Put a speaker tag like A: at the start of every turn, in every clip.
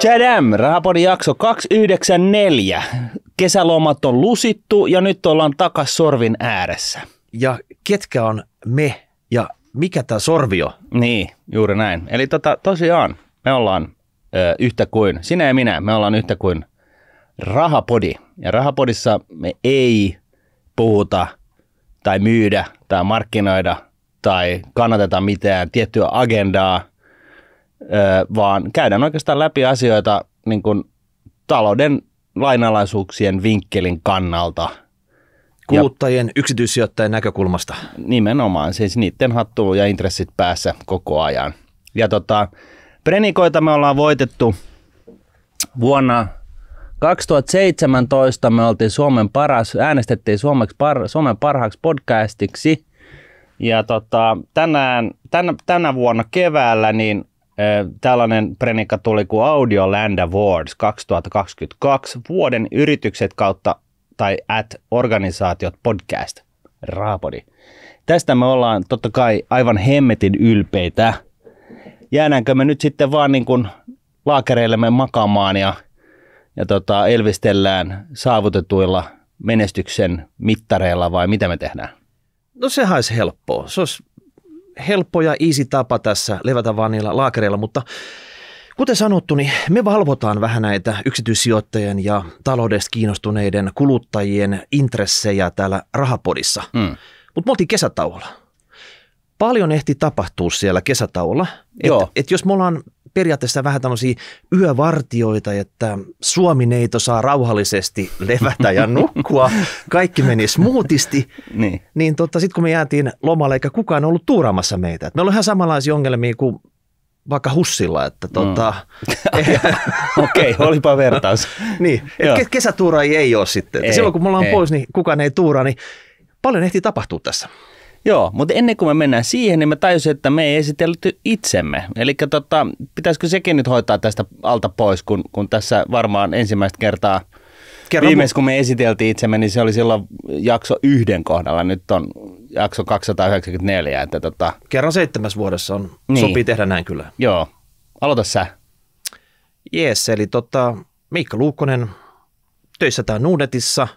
A: Tchadam, Rahapodin jakso 294. Kesälomat on lusittu ja nyt ollaan takas sorvin ääressä.
B: Ja ketkä on me ja mikä tämä sorvi on?
A: Niin, juuri näin. Eli tosiaan me ollaan yhtä kuin, sinä ja minä, me ollaan yhtä kuin Rahapodi. Ja Rahapodissa me ei puhuta tai myydä tai markkinoida tai kannateta mitään tiettyä agendaa, vaan käydään oikeastaan läpi asioita niin kuin talouden lainalaisuuksien vinkkelin kannalta.
B: Kuluttajien, yksityissijoittajien näkökulmasta.
A: Nimenomaan, siis niiden hattu ja intressit päässä koko ajan. Ja prenikoita me ollaan voitettu vuonna 2017. Me oltiin äänestettiin Suomen parhaaksi podcastiksi. Ja tänä vuonna keväällä niin tällainen prenikka tuli kuin Audioland Awards 2022, vuoden yritykset kautta tai organisaatiot podcast, Rahapodi. Tästä me ollaan totta kai aivan hemmetin ylpeitä. Jäädäänkö me nyt sitten vaan niin kuin laakereillemme makaamaan ja elvistellään saavutetuilla menestyksen mittareilla vai mitä me tehdään?
B: No sehän olisi helppoa. Se olisi helppo ja easy tapa tässä levätä vaan niillä laakereilla, mutta kuten sanottu, niin me valvotaan vähän näitä yksityissijoittajien ja taloudesta kiinnostuneiden kuluttajien intressejä täällä Rahapodissa. Mutta me oltiin kesätauolla. Paljon ehti tapahtua siellä kesätauolla. Et jos me ollaan periaatteessa vähän tämmöisiä yövartioita, että Suomi-neito saa rauhallisesti levätä ja nukkua, kaikki meni smoothisti, niin sitten kun me jäätiin lomalle, eikä kukaan ollut tuuraamassa meitä. Et meillä on ihan samanlaisia ongelmia kuin vaikka Hussilla.
A: Okei, olipa vertaus.
B: Niin, kesätuuraajia ei ole sitten. Ei, silloin kun me ollaan pois, niin kukaan ei tuuraa, niin paljon ehtii tapahtua tässä.
A: Joo, mutta ennen kuin me mennään siihen, niin mä tajusin, että me ei esitelty itsemme. Eli pitäisikö sekin nyt hoitaa tästä alta pois, kun tässä varmaan ensimmäistä kertaa viimeis kun me esiteltiin itsemme, niin se oli silloin jakso 1 kohdalla. Nyt on jakso 294.
B: Kerran 7 vuodessa sopii tehdä näin kyllä.
A: Joo, aloita sä.
B: Jees, eli Miikka Luukkonen töissä täällä Nordnetissä,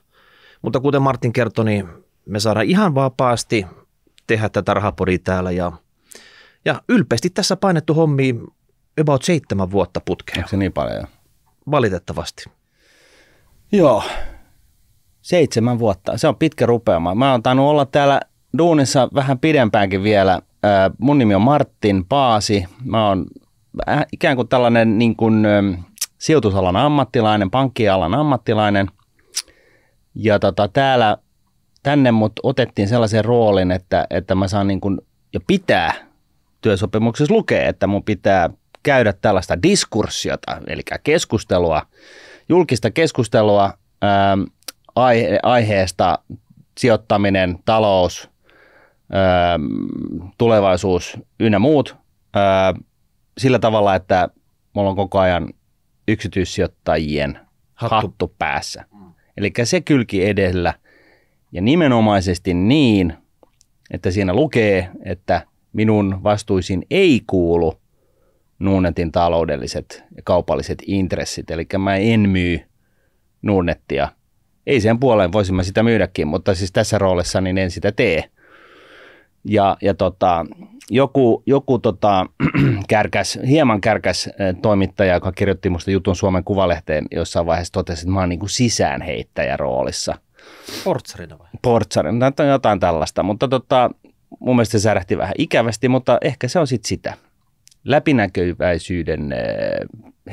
B: mutta kuten Martin kertoi, niin me saadaan ihan vapaasti tehdä tätä Rahapodia täällä ja ylpeästi tässä painettu hommia about 7 vuotta putkeen.
A: Onko se niin paljon?
B: Valitettavasti.
A: Joo, 7 vuotta. Se on pitkä rupeama. Mä oon tainnut olla täällä duunissa vähän pidempäänkin vielä. Mun nimi on Martin Paasi. Mä oon ikään kuin tällainen niin kuin, sijoitusalan ammattilainen, pankkialan ammattilainen. Ja tänne mut otettiin sellaisen roolin, että mä saan niin kuin, ja pitää työsopimuksessa lukea, että mun pitää käydä tällaista diskurssiota, eli keskustelua, julkista keskustelua aiheesta sijoittaminen, talous, tulevaisuus ynnä muut sillä tavalla, että mulla on koko ajan yksityissijoittajien hattu päässä. Eli se kylki edellä ja nimenomaisesti niin, että siinä lukee, että minun vastuisiin ei kuulu Nordnetin taloudelliset ja kaupalliset intressit. Eli mä en myy Nordnetia. Ei sen puoleen, voisin mä sitä myydäkin, mutta siis tässä roolissa niin en sitä tee. Ja joku hieman kärkäs toimittaja, joka kirjoitti musta jutun Suomen Kuvalehteen, jossain vaiheessa totesi, että mä oon niin kuin sisäänheittäjä roolissa.
B: Portsarina vai?
A: Portsarina, jotain tällaista, mutta mun mielestä se särähti vähän ikävästi, mutta ehkä se on sitten sitä. Läpinäkyväisyyden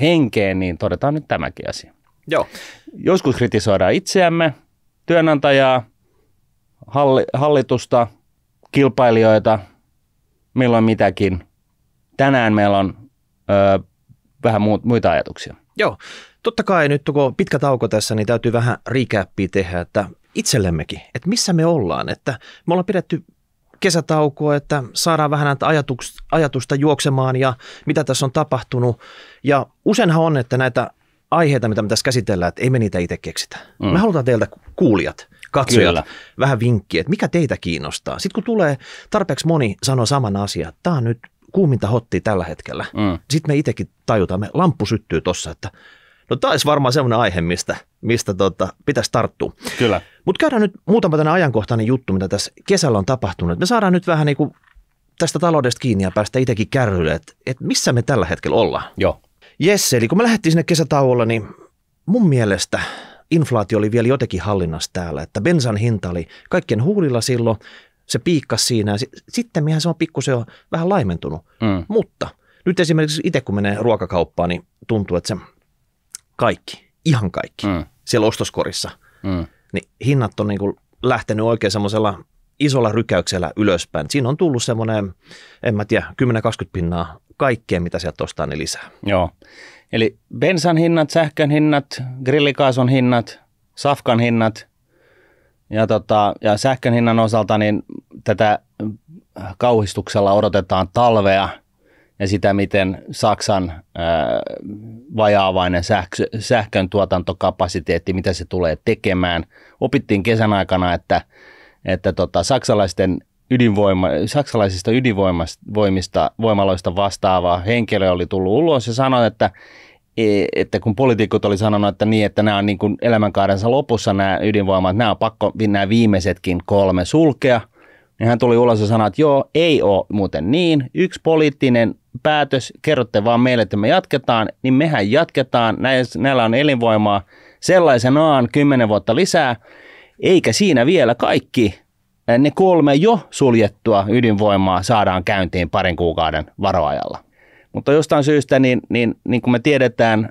A: henkeen, niin todetaan nyt tämäkin asia.
B: Joo.
A: Joskus kritisoidaan itseämme, työnantajaa, hallitusta, kilpailijoita, milloin mitäkin. Tänään meillä on vähän muita ajatuksia.
B: Joo, totta kai nyt kun on pitkä tauko tässä, niin täytyy vähän recappia tehdä, että itsellemmekin, että missä me ollaan. Että me ollaan pidetty kesätaukoa, että saadaan vähän näitä ajatusta juoksemaan ja mitä tässä on tapahtunut. Ja useinhan on, että näitä aiheita, mitä me tässä käsitellään, että ei me niitä itse keksitä. Me halutaan teiltä kuulijat, katsojat, vähän vinkkiä, että mikä teitä kiinnostaa. Sitten kun tulee tarpeeksi moni sanoo saman asian, että tämä on nyt kuuminta hottia tällä hetkellä. Sitten me itsekin tajutaan, me lamppu syttyy tossa, että no tämä olisi varmaan semmoinen aihe, mistä pitäisi tarttua.
A: Kyllä.
B: Mutta käydään nyt muutama tämmöinen ajankohtainen juttu, mitä tässä kesällä on tapahtunut. Me saadaan nyt vähän niin kuin tästä taloudesta kiinni ja päästä itsekin kärryille, että missä me tällä hetkellä ollaan.
A: Joo.
B: Jesse, eli kun me lähdettiin sinne kesätauolla, niin mun mielestä inflaatio oli vielä jotenkin hallinnassa täällä, että bensan hinta oli kaikkien huulilla silloin, se piikkasi siinä ja sitten se on pikkusen jo vähän laimentunut, mutta nyt esimerkiksi itse kun menee ruokakauppaan, niin tuntuu, että se ihan kaikki siellä ostoskorissa, niin hinnat on niin kuin lähtenyt oikein semmoisella isolla rykäyksellä ylöspäin. Siinä on tullut semmoinen, en mä tiedä, 10-20% kaikkea, mitä sieltä ostaa, niin lisää.
A: Joo. Eli bensan hinnat, sähkön hinnat, grillikaasun hinnat, safkan hinnat ja sähkön hinnan osalta niin tätä kauhistuksella odotetaan talvea ja sitä, miten Saksan vajaavainen sähkön tuotantokapasiteetti, mitä se tulee tekemään. Opittiin kesän aikana, että saksalaisista ydinvoimaloista vastaava henkilö oli tullut ulos ja sanoi, että kun poliitikot oli sanonut, että nämä on niin kuin elämänkaarensa lopussa nämä ydinvoimat, nämä on pakko nämä viimeisetkin 3 näsulkea, niin hän tuli ulos ja sanoi, että joo, ei ole muuten niin. Yksi poliittinen päätös, kerrotte vaan meille, että me jatketaan, niin mehän jatketaan. Näillä on elinvoimaa sellaisenaan 10 vuotta lisää, eikä siinä vielä kaikki. Ne 3 jo suljettua ydinvoimaa saadaan käyntiin 2 kuukauden varoajalla. Mutta jostain syystä, niin kuin me tiedetään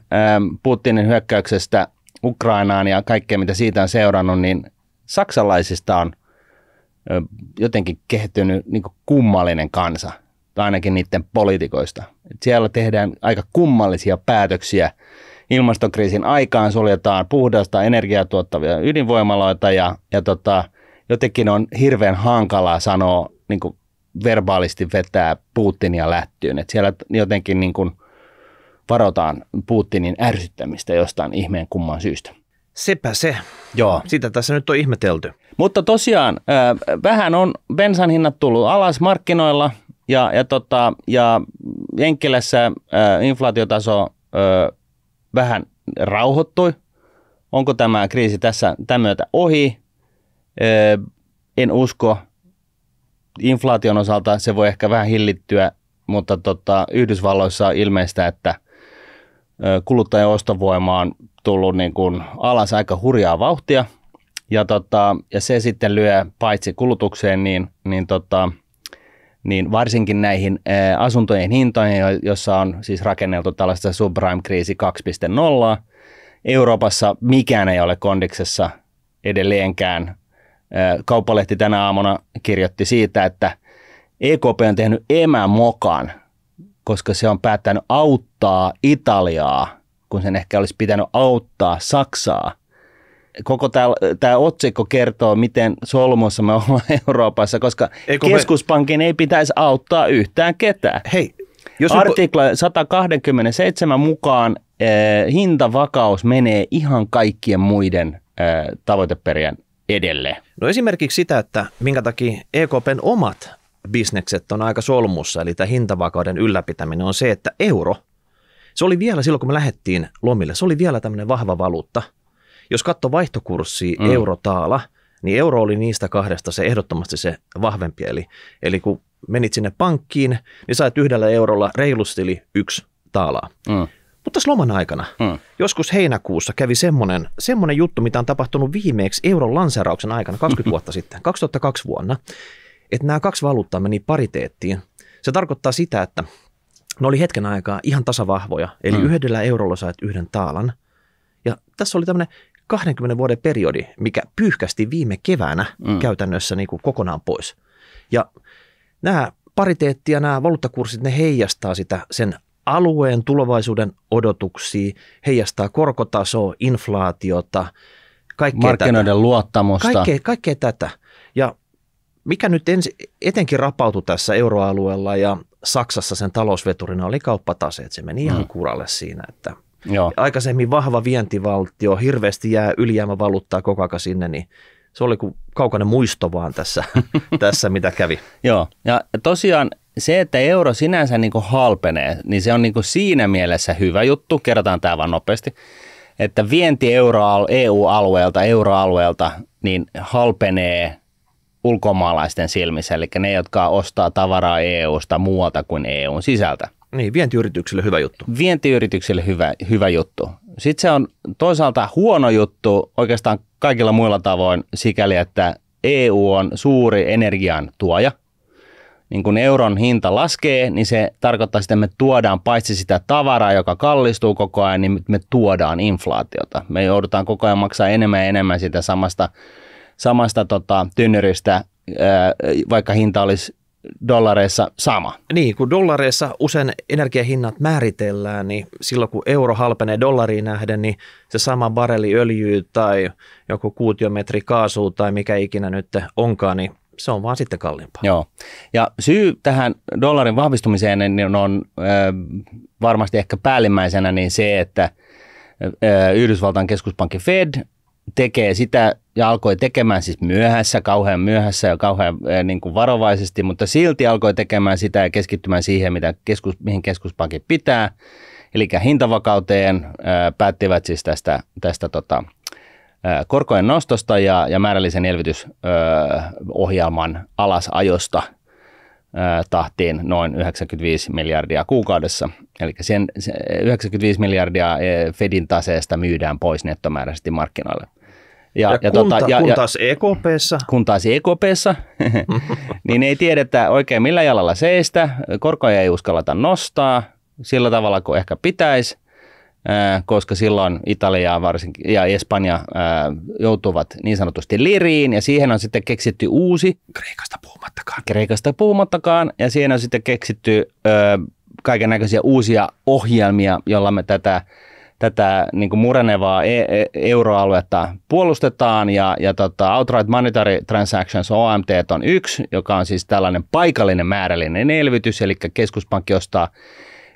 A: Putinin hyökkäyksestä Ukrainaan ja kaikkea, mitä siitä on seurannut, niin saksalaisista on jotenkin kehittynyt niin kuin kummallinen kansa, tai ainakin niiden poliitikoista. Et siellä tehdään aika kummallisia päätöksiä. Ilmastokriisin aikaan suljetaan puhdasta energiaa tuottavia ydinvoimaloita ja jotenkin on hirveän hankalaa sanoa, niin kuin verbaalisti vetää Putinia lättyyn. Et siellä jotenkin niin kuin varotaan Putinin ärsyttämistä jostain ihmeen kumman syystä.
B: Sepä se.
A: Joo.
B: Sitä tässä nyt on ihmetelty.
A: Mutta tosiaan vähän on bensan hinnat tullut alas markkinoilla ja Jenkkilässä inflaatiotaso vähän rauhoittui. Onko tämä kriisi tässä tämän myötä ohi? En usko. Inflaation osalta se voi ehkä vähän hillittyä, mutta Yhdysvalloissa on ilmeistä, että kuluttajan ostovoima on tullut niin kuin alas aika hurjaa vauhtia. Ja se sitten lyö paitsi kulutukseen, niin varsinkin näihin asuntojen hintoihin, jossa on siis rakenneltu tällaista subprime-kriisi 2.0. Euroopassa mikään ei ole kondiksessa edelleenkään. Kauppalehti tänä aamuna kirjoitti siitä, että EKP on tehnyt emämokan, koska se on päättänyt auttaa Italiaa, kun sen ehkä olisi pitänyt auttaa Saksaa. Koko tämä otsikko kertoo, miten solmussa me ollaan Euroopassa, koska keskuspankin ei pitäisi auttaa yhtään ketään.
B: Hei,
A: Artikla 127 mukaan hintavakaus menee ihan kaikkien muiden tavoiteperien edelleen.
B: No esimerkiksi sitä, että minkä takia EKPn omat bisnekset on aika solmussa, eli tämä hintavakauden ylläpitäminen on se, että euro, se oli vielä silloin, kun me lähdettiin lomille, se oli vielä tämmöinen vahva valuutta. Jos katsoo vaihtokurssia euro-taala, niin euro oli niistä kahdesta se ehdottomasti se vahvempi. Eli kun menit sinne pankkiin, niin sait 1 eurolla reilusti yli 1 taalaa. Mutta tässä loman aikana, joskus heinäkuussa kävi semmoinen juttu, mitä on tapahtunut viimeksi euron lanseerauksen aikana 20 vuotta sitten, 2002 vuonna, että nämä 2 valuuttaa meni pariteettiin. Se tarkoittaa sitä, että ne oli hetken aikaa ihan tasavahvoja, eli 1 eurolla sait 1 taalan. Ja tässä oli tämmöinen 20 vuoden periodi, mikä pyyhkästi viime keväänä käytännössä niin kuin kokonaan pois. Ja nämä pariteetti ja nämä valuuttakurssit, ne heijastaa sen alueen tulevaisuuden odotuksia, heijastaa korkotasoa, inflaatiota, kaikkea
A: markkinoiden
B: tätä.
A: luottamusta.
B: Kaikkea tätä. Ja mikä nyt etenkin rapautui tässä euroalueella ja Saksassa sen talousveturina oli kauppatase, että se meni ihan kuralle siinä, että aikaisemmin vahva vientivaltio, hirveästi jää ylijäämävaluuttaa koko ajan sinne, niin Se oli kuin kaukainen muisto vaan tässä mitä kävi.
A: Joo, ja tosiaan se, että euro sinänsä niin kuin halpenee, niin se on niin kuin siinä mielessä hyvä juttu, kerrotaan tämä vaan nopeasti, että vienti euroalueelta niin halpenee ulkomaalaisten silmissä, eli ne, jotka ostaa tavaraa EUsta muualta kuin EUn sisältä.
B: Niin, vientiyrityksille hyvä juttu.
A: Vientiyrityksille hyvä juttu. Sitten se on toisaalta huono juttu oikeastaan kaikilla muilla tavoin sikäli, että EU on suuri energian tuoja. Niin kun euron hinta laskee, niin se tarkoittaa sitä, että me tuodaan paitsi sitä tavaraa, joka kallistuu koko ajan, niin me tuodaan inflaatiota. Me joudutaan koko ajan maksaa enemmän ja enemmän sitä samasta tynnyristä, vaikka hinta olisi dollareissa sama.
B: Niin, kun dollareissa usein energiahinnat määritellään, niin silloin kun euro halpenee dollariin nähden, niin se sama barreli öljyä tai joku kuutiometri kaasua tai mikä ikinä nyt onkaan, niin se on vaan sitten kalliimpaa.
A: Joo, ja syy tähän dollarin vahvistumiseen niin on varmasti ehkä päällimmäisenä niin se, että Yhdysvaltain keskuspankki Fed tekee sitä ja alkoi tekemään siis kauhean myöhässä ja kauhean niin kuin varovaisesti, mutta silti alkoi tekemään sitä ja keskittymään siihen, mihin keskuspankki pitää. Eli hintavakauteen päättivät siis tästä korkojen nostosta ja määrällisen elvytysohjelman alasajosta tahtiin noin 95 miljardia kuukaudessa. Eli sen 95 miljardia Fedin taseesta myydään pois nettomääräisesti markkinoille.
B: Kun taas
A: EKP:ssä, niin ei tiedetä oikein millä jalalla seistä, korkoja ei uskalleta nostaa sillä tavalla kuin ehkä pitäisi, koska silloin Italia varsinkin ja Espanja joutuvat niin sanotusti liriin, ja siihen on sitten keksitty uusi. Kreikasta puhumattakaan, ja siihen on sitten keksitty kaiken näköisiä uusia ohjelmia, joilla me tätä niin kuin murenevaa euroaluetta puolustetaan, ja Outright Monetary Transactions, OMT on yksi, joka on siis tällainen paikallinen määrällinen elvytys, eli keskuspankki ostaa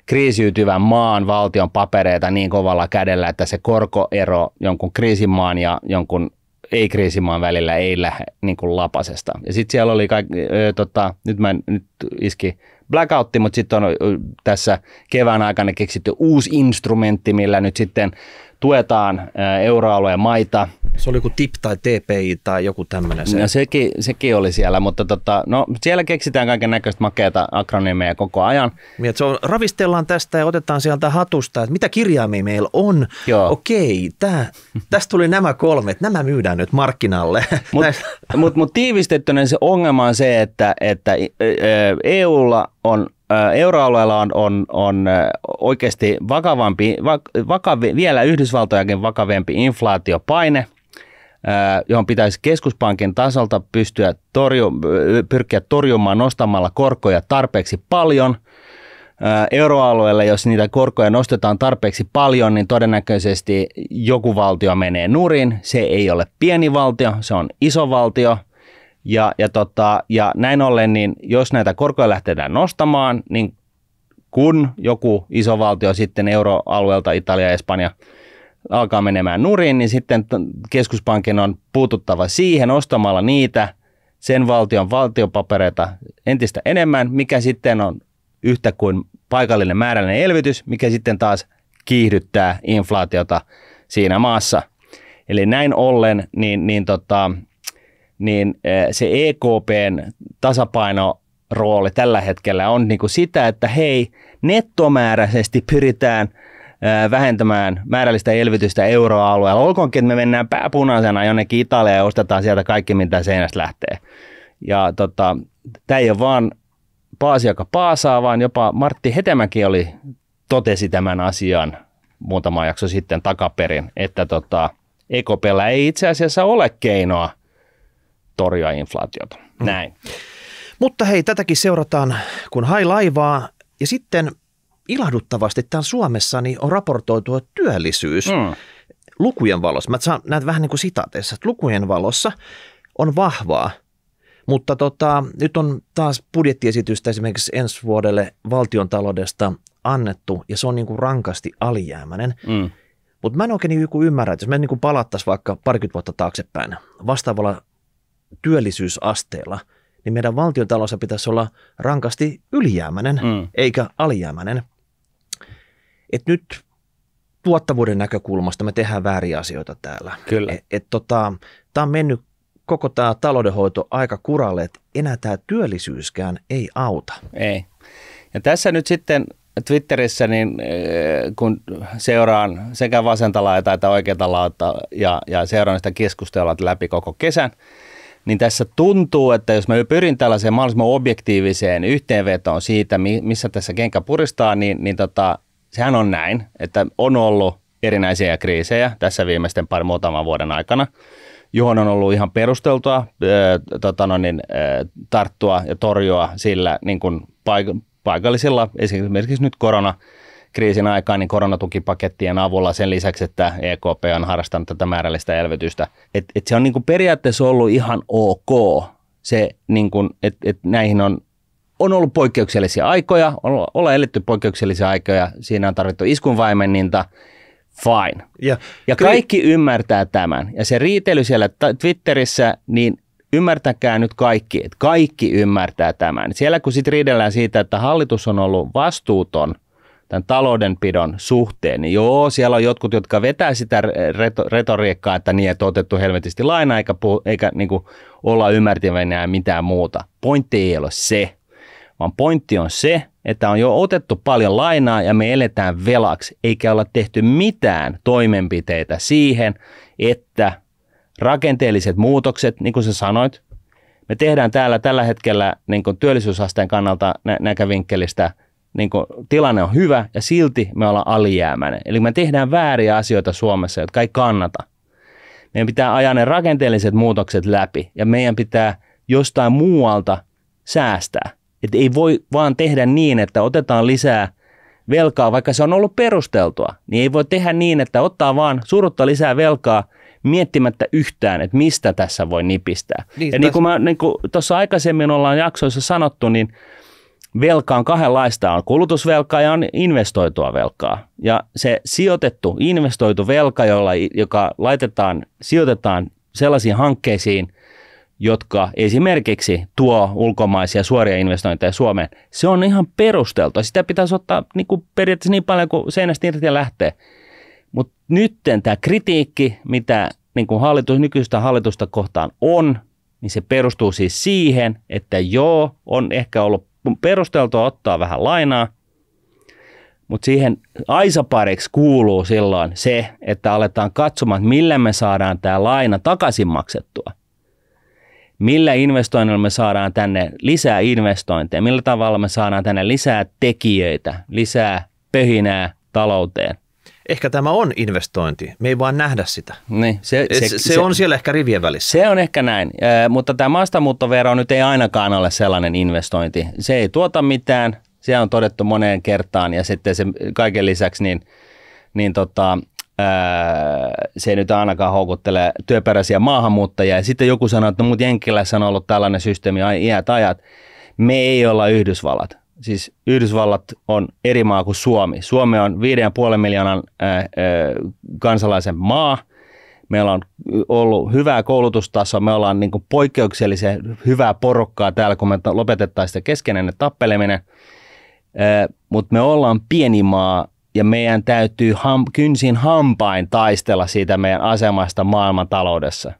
A: kriisiytyvän maan valtion papereita niin kovalla kädellä, että se korkoero jonkun kriisimaan ja jonkun ei-kriisimaan välillä ei lähde niin kuin lapasesta. Ja sitten siellä oli nyt iski blackoutti, mutta sitten on tässä kevään aikana keksitty uusi instrumentti, millä nyt sitten tuetaan euroalueen maita.
B: Se oli joku TIP tai TPI tai joku tämmöinen.
A: No sekin oli siellä, mutta siellä keksitään kaiken näköistä makeata akronymeja koko ajan.
B: Ravistellaan tästä ja otetaan sieltä hatusta, että mitä kirjaimia meillä on.
A: Joo.
B: Okei, tästä tuli nämä 3, nämä myydään nyt markkinalle.
A: Mutta tiivistettynä se ongelma on se, että EUlla on euroalueella on oikeasti vielä Yhdysvaltojakin vakavampi inflaatiopaine, johon pitäisi keskuspankin tasolta pyrkiä torjumaan nostamalla korkoja tarpeeksi paljon. Euroalueelle, jos niitä korkoja nostetaan tarpeeksi paljon, niin todennäköisesti joku valtio menee nurin. Se ei ole pieni valtio, se on iso valtio. Ja näin ollen, niin jos näitä korkoja lähdetään nostamaan, niin kun joku iso valtio sitten euroalueelta, Italia ja Espanja, alkaa menemään nurin, niin sitten keskuspankin on puututtava siihen ostamalla niitä sen valtion valtiopapereita entistä enemmän, mikä sitten on yhtä kuin paikallinen määrällinen elvytys, mikä sitten taas kiihdyttää inflaatiota siinä maassa. Eli näin ollen, niin se EKPn tasapainorooli tällä hetkellä on niin kuin sitä, että hei, nettomääräisesti pyritään vähentämään määrällistä elvytystä euroalueella. Olkoonkin, että me mennään pääpunaisena jonnekin Italiaan ja ostetaan sieltä kaikki, mitä seinästä lähtee. Ja tämä ei ole vaan Paasi, joka paasaa, vaan jopa Martti Hetemäki totesi tämän asian muutama jakso sitten takaperin, että EKP:llä ei itse asiassa ole keinoa torjua inflaatiota. Näin.
B: Mutta hei, tätäkin seurataan kun hai laivaa, ja sitten ilahduttavasti täällä Suomessa niin on raportoitu työllisyys lukujen valossa. Mä saan näitä vähän niin kuin sitaateissa, että lukujen valossa on vahvaa, mutta nyt on taas budjettiesitystä esimerkiksi ensi vuodelle valtiontaloudesta annettu, ja se on niin kuin rankasti alijäämäinen. Mutta mä en oikein niin ymmärrä, että jos me niin palattaisiin vaikka parikymmentä vuotta taaksepäin vastaavalla työllisyysasteella, niin meidän valtiontalous pitäisi olla rankasti ylijäämäinen eikä alijäämäinen. Et nyt tuottavuuden näkökulmasta me tehdään vääriä asioita täällä.
A: Kyllä.
B: Tämä on mennyt koko tämä taloudenhoito aika kuralle, että enää tämä työllisyyskään ei auta.
A: Ei. Ja tässä nyt sitten Twitterissä, niin kun seuraan sekä vasenta laitaa että oikeata laitaa ja seuraan sitä keskustelua läpi koko kesän, niin tässä tuntuu, että jos mä pyrin tällaiseen mahdollisimman objektiiviseen yhteenvetoon siitä, missä tässä kenkä puristaa, niin sehän on näin, että on ollut erinäisiä kriisejä tässä viimeisten muutaman vuoden aikana, johon on ollut ihan perusteltua tarttua ja torjua sillä niin kuin paikallisilla, esimerkiksi nyt koronakriisin aikaan, niin koronatukipakettien avulla sen lisäksi, että EKP on harrastanut tätä määrällistä elvytystä. Et se on niin kuin periaatteessa ollut ihan ok, se, niin kuin, että näihin on ollut poikkeuksellisia aikoja, ollaan eletty poikkeuksellisia aikoja, siinä on tarvittu iskunvaimenninta, fine. Ja kaikki ymmärtää tämän. Ja se riitely siellä Twitterissä, niin ymmärtäkää nyt kaikki, että kaikki ymmärtää tämän. Siellä kun sitten riidellään siitä, että hallitus on ollut vastuuton tämän taloudenpidon suhteen, niin joo, siellä on jotkut, jotka vetää sitä retoriikkaa, että niin, että on otettu helvetisti lainaa, eikä niin kuin olla ymmärtävänä mitään muuta. Pointti ei ole se, vaan pointti on se, että on jo otettu paljon lainaa ja me eletään velaksi, eikä olla tehty mitään toimenpiteitä siihen, että rakenteelliset muutokset, niin kuin sä sanoit, me tehdään täällä tällä hetkellä niin kuin työllisyysasteen kannalta näkövinkkelistä, niin kuin tilanne on hyvä ja silti me ollaan alijäämäinen. Eli me tehdään vääriä asioita Suomessa, jotka ei kannata. Meidän pitää ajaa ne rakenteelliset muutokset läpi ja meidän pitää jostain muualta säästää. Että ei voi vaan tehdä niin, että otetaan lisää velkaa, vaikka se on ollut perusteltua. Niin ei voi tehdä niin, että ottaa vaan surutta lisää velkaa miettimättä yhtään, että mistä tässä voi nipistää. Ja niin kuin tuossa aikaisemmin ollaan jaksoissa sanottu, niin velka on kahdenlaista. On kulutusvelkaa ja on investoitua velkaa. Ja se sijoitettu, investoitu velka, joka sijoitetaan sellaisiin hankkeisiin, jotka esimerkiksi tuo ulkomaisia suoria investointeja Suomeen, se on ihan perusteltua. Sitä pitäisi ottaa niin kuin periaatteessa niin paljon kuin seinästä irti ja lähtee. Mutta nyt tämä kritiikki, mitä niin kuin nykyistä hallitusta kohtaan on, niin se perustuu siis siihen, että joo, on ehkä ollut perusteltua ottaa vähän lainaa, mutta siihen aisapariksi kuuluu silloin se, että aletaan katsomaan, millä me saadaan tämä laina takaisin maksettua. Millä investoinnilla me saadaan tänne lisää investointeja, millä tavalla me saadaan tänne lisää tekijöitä, lisää pöhinää talouteen.
B: Ehkä tämä on investointi, me ei vaan nähdä sitä.
A: Niin,
B: se on siellä ehkä rivien välissä.
A: Se on ehkä näin, mutta tämä maastamuuttovero nyt ei ainakaan ole sellainen investointi. Se ei tuota mitään, se on todettu moneen kertaan ja sitten se kaiken lisäksi se ei nyt ainakaan houkuttele työperäisiä maahanmuuttajia. Ja sitten joku sanoo, että mutta Jenkkilässä on ollut tällainen systeemi iät ajat. Me ei olla Yhdysvallat. Siis Yhdysvallat on eri maa kuin Suomi. Suomi on 5,5 miljoonan kansalaisen maa. Meillä on ollut hyvää koulutustasoa. Me ollaan niin kuin poikkeuksellisen hyvää porukkaa täällä, kun me lopetettaisiin sitä keskeinen tappeleminen. Mutta me ollaan pieni maa. Ja meidän täytyy kynsin hampain taistella siitä meidän asemasta maailmantaloudessa.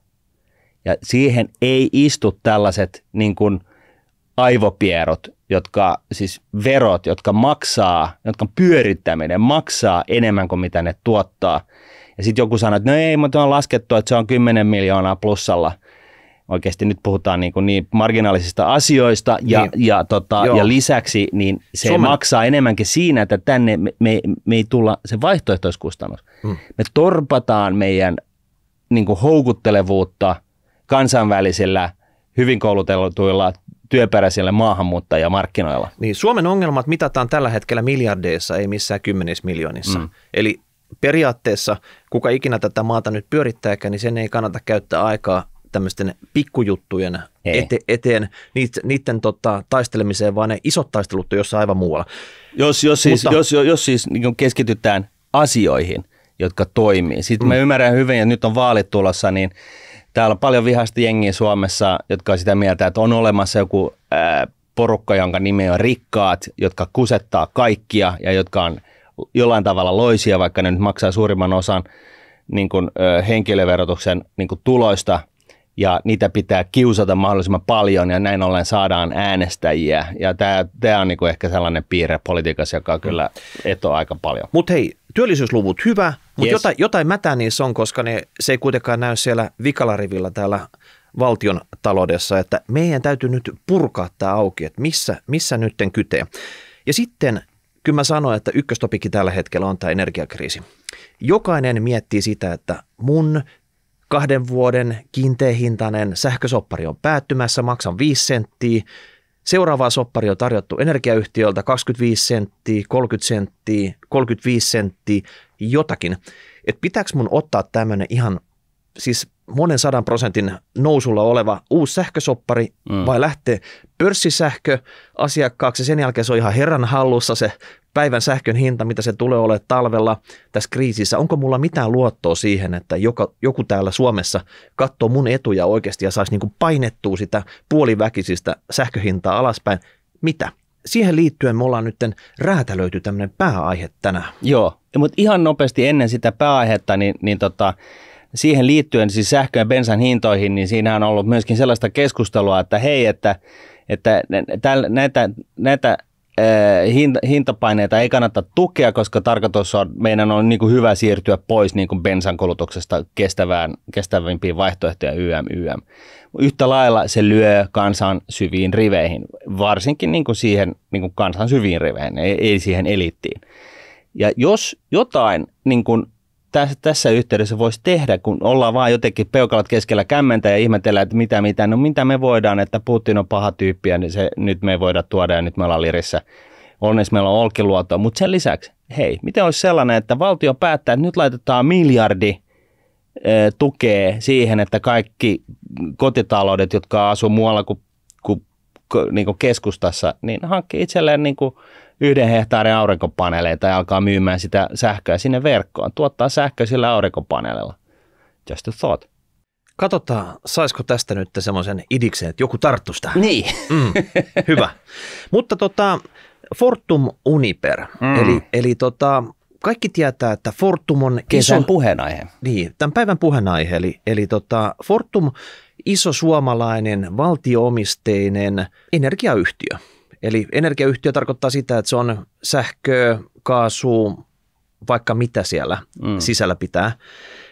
A: Ja siihen ei istu tällaiset niin kuin aivopierot, siis verot, jotka pyörittäminen maksaa enemmän kuin mitä ne tuottaa. Ja sitten joku sanoo, että no ei, mutta on laskettu, että se on 10 miljoonaa plussalla. Oikeasti nyt puhutaan niin marginaalisista asioista ja lisäksi niin se maksaa enemmänkin siinä, että tänne me ei tulla se vaihtoehtoiskustannus. Me torpataan meidän niin kuin houkuttelevuutta kansainvälisillä hyvin koulutetuilla työperäisillä maahanmuuttajamarkkinoilla.
B: Niin, Suomen ongelmat mitataan tällä hetkellä miljardeissa, ei missään 10 miljoonissa. Eli periaatteessa kuka ikinä tätä maata nyt pyörittääkään, niin sen ei kannata käyttää aikaa tämmöisten pikkujuttujen eteen, niiden taistelemiseen, vaan ne isot taistelut on jossain aivan muualla.
A: Jos siis niin keskitytään asioihin jotka toimii. Sitten mä ymmärrän hyvin, että nyt on vaalit tulossa, niin täällä on paljon vihaista jengiä Suomessa, jotka on sitä mieltä, että on olemassa joku porukka, jonka nimi on rikkaat, jotka kusettaa kaikkia ja jotka on jollain tavalla loisia, vaikka ne nyt maksaa suurimman osan niin kuin, henkilöverotuksen niin kuin tuloista, ja niitä pitää kiusata mahdollisimman paljon, ja näin ollen saadaan äänestäjiä. Ja tämä on niin kuin ehkä sellainen piirre politiikassa, joka kyllä etoo aika paljon.
B: Mutta hei, työllisyysluvut hyvä, mutta jotain mätää niissä on, koska se ei kuitenkaan näy siellä vikalarivilla täällä valtion taloudessa, että meidän täytyy nyt purkaa tämä auki, että missä nytten kytee. Ja sitten kyllä mä sanoin, että ykköstopikki tällä hetkellä on tämä energiakriisi. Jokainen miettii sitä, että mun 2 vuoden kiinteähintainen sähkösoppari on päättymässä, maksan 5 senttiä. Seuraavaa soppari on tarjottu energiayhtiöltä 25 senttiä, 30 senttiä, 35 senttiä, jotakin. Että pitääkö mun ottaa tämmöinen ihan siis monen 100% nousulla oleva uusi sähkösoppari vai lähtee pörssisähkö asiakkaaksi ja sen jälkeen se on ihan herran hallussa se päivän sähkön hinta, mitä se tulee olemaan talvella tässä kriisissä. Onko mulla mitään luottoa siihen, että joku täällä Suomessa katsoo mun etuja oikeasti ja saisi niin kuin painettua sitä puoliväkisistä sähköhintaa alaspäin? Mitä? Siihen liittyen me ollaan nyt räätälöity tämmöinen pääaihe tänään.
A: Joo, mutta ihan nopeasti ennen sitä pääaihetta, niin siihen liittyen siis sähkö- ja bensan hintoihin, niin siinä on ollut myöskin sellaista keskustelua, että hei, että näitä hintapaineita ei kannata tukea, koska tarkoitus on, meidän on niin kuin hyvä siirtyä pois niin kuin bensan kulutuksesta kestävämpiin vaihtoehtoja YM. Yhtä lailla se lyö kansan syviin riveihin, varsinkin niin kuin siihen niin kuin kansan syviin riveihin, ei siihen eliittiin. Ja jos jotain niin kuin tässä yhteydessä voisi tehdä, kun ollaan vaan jotenkin peukalat keskellä kämmentä ja ihmetellään, että mitä me voidaan, että Putin on paha tyyppi ja nyt me ei voida tuoda ja nyt me ollaan lirissä. Onneksi meillä on Olkiluoto, mutta sen lisäksi, hei, miten olisi sellainen, että valtio päättää, että nyt laitetaan miljardi tukee siihen, että kaikki kotitaloudet, jotka asuu muualla kuin niin kuin keskustassa, niin hankkii itselleen niin kuin 1 hehtaarin aurinkopaneeleita ja alkaa myymään sitä sähköä sinne verkkoon. Tuottaa sähköä sillä aurinkopaneelilla. Just a thought.
B: Katsotaan, saisiko tästä nyt semmoisen idiksen, että joku tarttuisi tähän.
A: Niin.
B: Hyvä. Mutta Fortum Uniper, eli kaikki tietää, että Fortum on
A: kesän puheenaihe.
B: Niin, tämän päivän puheenaihe, eli Fortum iso suomalainen valtio-omisteinen energiayhtiö. Eli energiayhtiö tarkoittaa sitä, että se on sähkö, kaasu, vaikka mitä siellä sisällä pitää.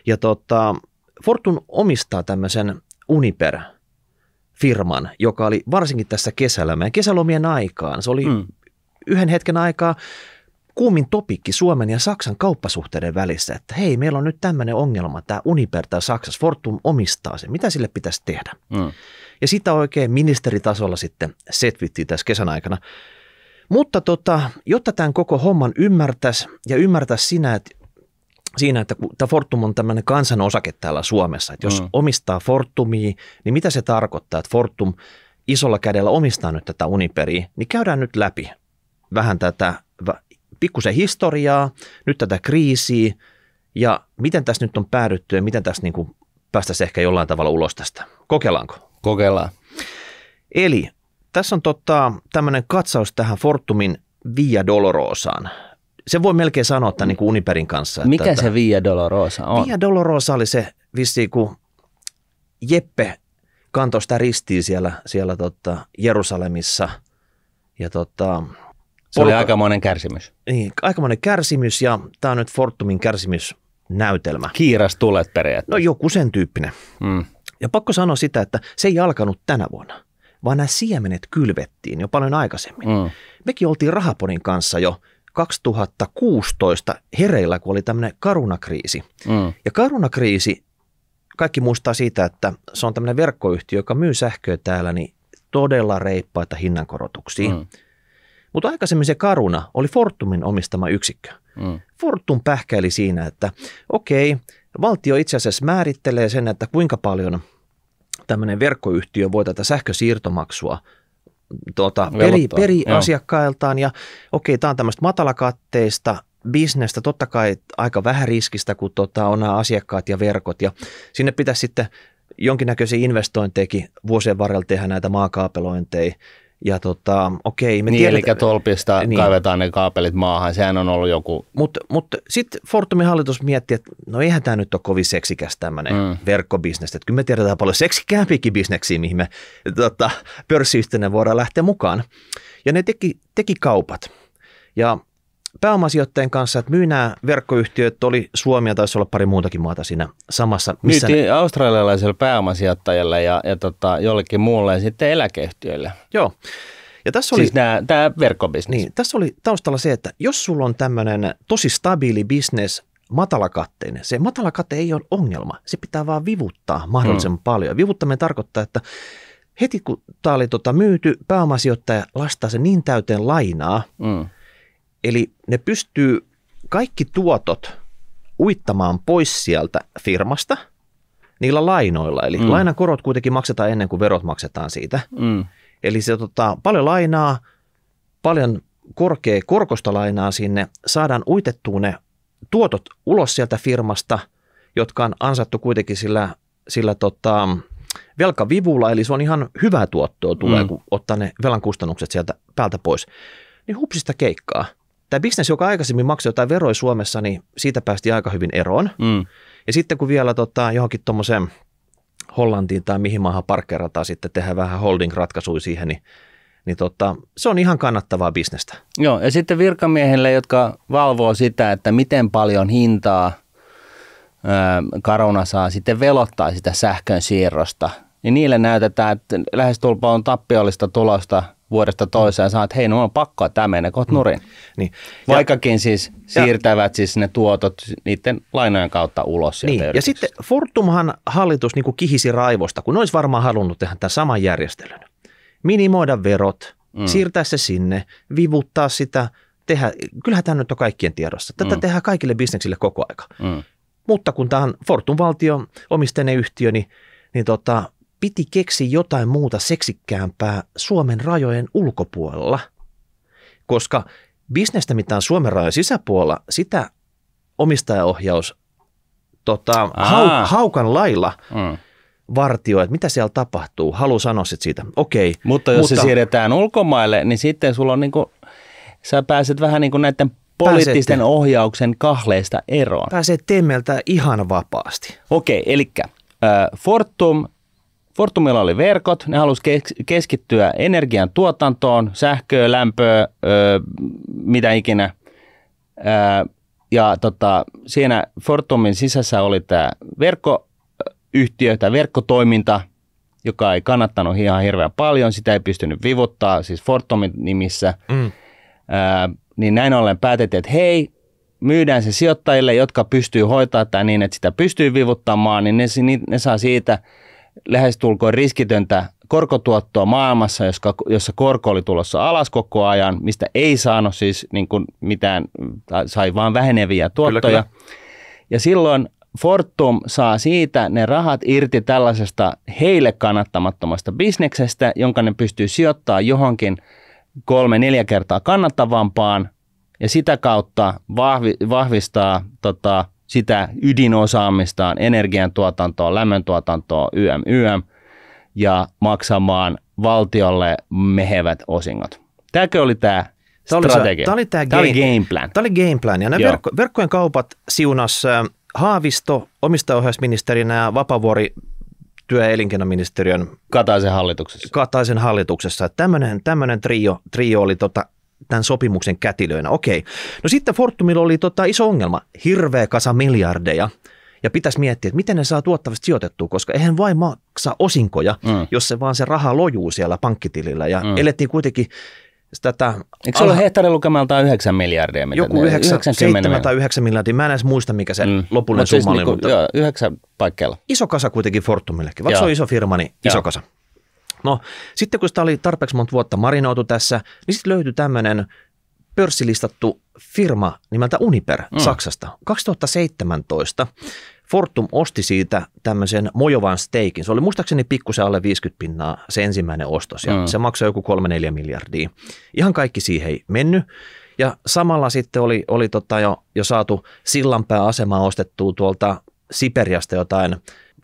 B: Ja Fortum omistaa tämmöisen Uniper-firman, joka oli varsinkin tässä kesällä, meidän kesälomien aikaan. Se oli yhden hetken aikaa kuumin topikki Suomen ja Saksan kauppasuhteiden välissä, että hei, meillä on nyt tämmöinen ongelma, tämä Uniper tai Saksassa, Fortum omistaa sen, mitä sille pitäisi tehdä? Ja sitä oikein ministeritasolla sitten setvittiin tässä kesän aikana. Mutta jotta tämän koko homman ymmärtäisi siinä, että tämä Fortum on tämmöinen kansan osake täällä Suomessa, että jos omistaa Fortumia, niin mitä se tarkoittaa, että Fortum isolla kädellä omistaa nyt tätä Uniperia, niin käydään nyt läpi vähän tätä pikkusen historiaa, nyt tätä kriisiä ja miten tässä nyt on päädytty ja miten tässä niin kuin päästäisiin ehkä jollain tavalla ulos tästä. Kokeillaanko?
A: Kokeillaan.
B: Eli tässä on tämmöinen katsaus tähän Fortumin Via Dolorosaan. Se voi melkein sanoa tämän niin kuin Uniperin kanssa.
A: Mikä se Via Dolorosa on? Via
B: Dolorosa oli se vissiin, kun Jeppe kantoi sitä ristiä siellä Jerusalemissa. Ja
A: se oli aikamoinen kärsimys.
B: Niin, aikamoinen kärsimys ja tämä on nyt Fortumin kärsimysnäytelmä.
A: Kiiras tulet periaatteessa.
B: No joku sen tyyppinen. Ja pakko sanoa sitä, että se ei alkanut tänä vuonna, vaan nämä siemenet kylvettiin jo paljon aikaisemmin. Mekin oltiin Rahaponin kanssa jo 2016 hereillä, kun oli tämmöinen Caruna-kriisi. Ja Caruna-kriisi, kaikki muistaa siitä, että se on tämmöinen verkkoyhtiö, joka myy sähköä täällä, niin todella reippaita hinnankorotuksia. Mutta aikaisemmin se Caruna oli Fortumin omistama yksikkö. Fortum pähkäili siinä, että okei, valtio itse asiassa määrittelee sen, että kuinka tämmöinen verkkoyhtiö voi tätä sähkösiirtomaksua peri asiakkailtaan ja okei, tämä on tämmöistä matalakatteista bisnestä, totta kai aika vähän riskistä, kun on nämä asiakkaat ja verkot ja sinne pitäisi sitten jonkinnäköisiä investointejakin vuosien varrella tehdä näitä maakaapelointeja. Ja okei, me
A: niin,
B: tiedetään,
A: eli tolpista kaivetaan ne kaapelit maahan, sehän on ollut joku.
B: Mutta sitten Fortumin hallitus mietti, että no eihän tämä nyt ole kovin seksikäs tämmöinen verkkobisnes, että kyllä me tiedetään paljon seksikäämpiäkin bisneksiä, mihin me pörssiyhtiönä voidaan lähteä mukaan. Ja ne teki kaupat. Ja pääomasijoittajien kanssa, että myy nämä verkkoyhtiöt, oli Suomi ja taisi olla pari muutakin maata siinä samassa.
A: Myytiin australialaiselle pääomasijoittajalle ja jollekin muulle ja sitten eläkeyhtiöille.
B: Joo. Ja tässä oli,
A: siis tämä verkkobisnes.
B: Niin, tässä oli taustalla se, että jos sulla on tämmöinen tosi stabiili bisnes, matalakatteinen, se matalakatte ei ole ongelma. Se pitää vaan vivuttaa mahdollisimman paljon. Vivuttaminen tarkoittaa, että heti kun tämä oli myyty, pääomasijoittaja lastaa sen niin täyteen lainaa, eli ne pystyy kaikki tuotot uittamaan pois sieltä firmasta niillä lainoilla. Eli lainakorot kuitenkin maksetaan ennen kuin verot maksetaan siitä. Eli se paljon lainaa, paljon korkosta lainaa sinne, saadaan uitettua ne tuotot ulos sieltä firmasta, jotka on ansattu kuitenkin sillä velkavivulla, eli se on ihan hyvää tuottoa tulee, kun ottaa ne velan kustannukset sieltä päältä pois. Niin hupsista keikkaa. Tämä bisnes, joka aikaisemmin maksoi jotain veroja Suomessa, niin siitä päästi aika hyvin eroon. Ja sitten kun vielä johonkin tuommoiseen Hollantiin tai mihin maahan parkkeerataan sitten tehdään vähän holding-ratkaisuja siihen, niin se on ihan kannattavaa bisnestä.
A: Joo, ja sitten virkamiehille, jotka valvoo sitä, että miten paljon hintaa Caruna saa sitten velottaa sitä sähkön siirrosta, niin niille näytetään, että lähestulkoon on tappiollista tulosta vuodesta toiseen ja sanoo, että hei, no on pakko, tämä menee kohta nurin. Niin. Vaikkakin siis siirtävät siis ne tuotot niiden lainojen kautta ulos.
B: Niin. Ja sitten Fortumhan hallitus niin kuin kihisi raivosta, kun olisi varmaan halunnut tehdä tämän saman järjestelyn. Minimoida verot, siirtää se sinne, vivuttaa sitä, tehdä, kyllähän tämä nyt on kaikkien tiedossa. Tätä tehdään kaikille bisneksille koko aika. Mutta kun tämä on Fortum valtio omisteinen yhtiö, niin piti keksiä jotain muuta seksikkäämpää Suomen rajojen ulkopuolella, koska bisnestä, mitä on Suomen rajojen sisäpuolella, sitä omistajaohjaus haukan lailla vartioi, että mitä siellä tapahtuu, haluaa sanoa siitä, okei.
A: Mutta jos se siirretään ulkomaille, niin sitten sulla on sä pääset vähän niin kuin näiden poliittisten ohjauksen kahleista eroon.
B: Pääsee temmeltä ihan vapaasti.
A: Okei, eli Fortumilla oli verkot, ne halusi keskittyä energian tuotantoon, sähköä, lämpöä, mitä ikinä. Ja siinä Fortumin sisässä oli tämä verkkoyhtiö, tämä verkkotoiminta, joka ei kannattanut ihan hirveän paljon, sitä ei pystynyt vivuttaa, siis Fortumin nimissä. Niin näin ollen päätettiin, että hei, myydään se sijoittajille, jotka pystyy hoitamaan tämä niin, että sitä pystyy vivuttamaan, niin ne saa siitä lähestulkoon riskitöntä korkotuottoa maailmassa, jossa korko oli tulossa alas koko ajan, mistä ei saanut siis niin kuin mitään, sai vaan väheneviä tuottoja. Kyllä. Ja silloin Fortum saa siitä ne rahat irti tällaisesta heille kannattamattomasta bisneksestä, jonka ne pystyy sijoittamaan johonkin 3-4 kertaa kannattavampaan ja sitä kautta vahvistaa sitä ydinosaamistaan, energiantuotantoa, lämmöntuotantoa, YM, ja maksamaan valtiolle mehevät osingot. Tämäkö oli tämä strategia?
B: Tämä oli game plan. Tämä oli game plan. Ja nämä verkkojen kaupat siunas Haavisto omistajaohjausministerinä ja Vapaavuori työ- ja elinkeinoministeriön Kataisen hallituksessa. Tämmöinen trio oli tämän sopimuksen kätilöinä. Okei. No sitten Fortumilla oli iso ongelma, hirveä kasa miljardeja, ja pitäisi miettiä, että miten ne saa tuottavasti sijoitettua, koska eihän vain maksa osinkoja, jos se vaan se raha lojuu siellä pankkitilillä, ja elettiin kuitenkin tätä...
A: Eikö se ole hehtaarilukemaltaan 9 miljardia?
B: Joku 7 tai 9 miljardia, mä en edes muista, mikä se lopullinen summa oli.
A: Mutta 9 paikkeilla.
B: Iso kasa kuitenkin Fortumillekin, vaikka se on iso firma, niin iso kasa. No sitten kun sitä oli tarpeeksi monta vuotta marinoitu tässä, niin sitten löytyi tämmöinen pörssilistattu firma nimeltä Uniper Saksasta. 2017 Fortum osti siitä tämmöisen mojovan steikin. Se oli muistaakseni pikkusen alle 50% se ensimmäinen ostos ja se maksoi joku 3-4 miljardia. Ihan kaikki siihen ei mennyt. Ja samalla sitten oli jo saatu sillanpääasemaa ostettua tuolta Siperiasta jotain,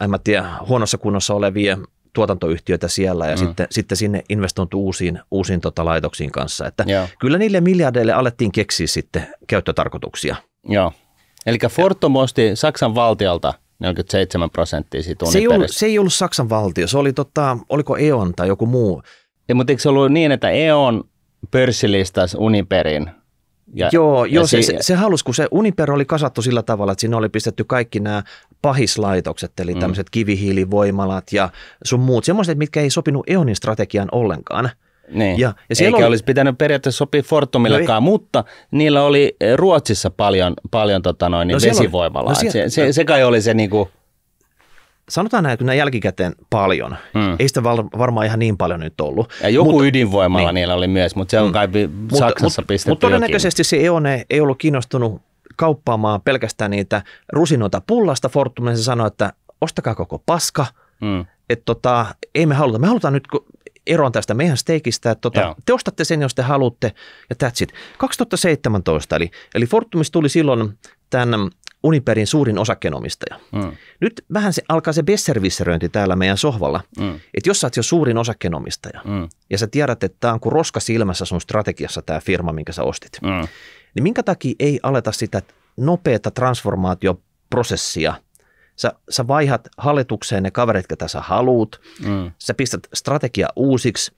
B: en mä tiedä, huonossa kunnossa olevia tuotantoyhtiöitä siellä ja sitten sinne investointu uusiin laitoksiin kanssa. Että kyllä niille miljardeille alettiin keksiä sitten käyttötarkoituksia.
A: Joo, eli Fortum osti Saksan valtiolta 47% siitä Uniperista.
B: Se ei ollut Saksan valtio, se oli oliko E.ON tai joku muu.
A: Mutta eikö se ollut niin, että E.ON pörssilistasi Uniperin?
B: Se halusi, kun se Uniper oli kasattu sillä tavalla, että sinne oli pistetty kaikki nämä pahislaitokset, eli tämmöiset kivihiilivoimalat ja sun muut, semmoiset, mitkä ei sopinut E.ONin strategiaan ollenkaan.
A: Niin. Ja eikä olisi pitänyt periaatteessa sopia Fortumillekaan, mutta niillä oli Ruotsissa paljon vesivoimalaa. Se kai oli se niinku...
B: Sanotaan näin, että näin jälkikäteen paljon. Ei sitä varmaan ihan niin paljon nyt ollut.
A: Ja joku ydinvoimalla niillä oli myös, mutta se on kai Saksassa pistetty
B: Mutta todennäköisesti se E.ON ei ollut kiinnostunut kauppaamaan pelkästään niitä rusinoita pullasta. Fortumille se sanoi, että ostakaa koko paska. Että ei me halutaan nyt eroon tästä meidän steikistä, että te ostatte sen, jos te haluatte, ja that's it. 2017, eli Fortumista tuli silloin tämän Uniperin suurin osakkeenomistaja. Nyt vähän alkaa se besservisseröinti täällä meidän sohvalla, että jos sä oot jo suurin osakkeenomistaja, ja sä tiedät, että tämä on kuin roska silmässä sun strategiassa tämä firma, minkä sä ostit, niin minkä takia ei aleta sitä nopeata transformaatioprosessia. Sä vaihat hallitukseen ne kaverit, ketä sä haluut, sä pistät strategia uusiksi.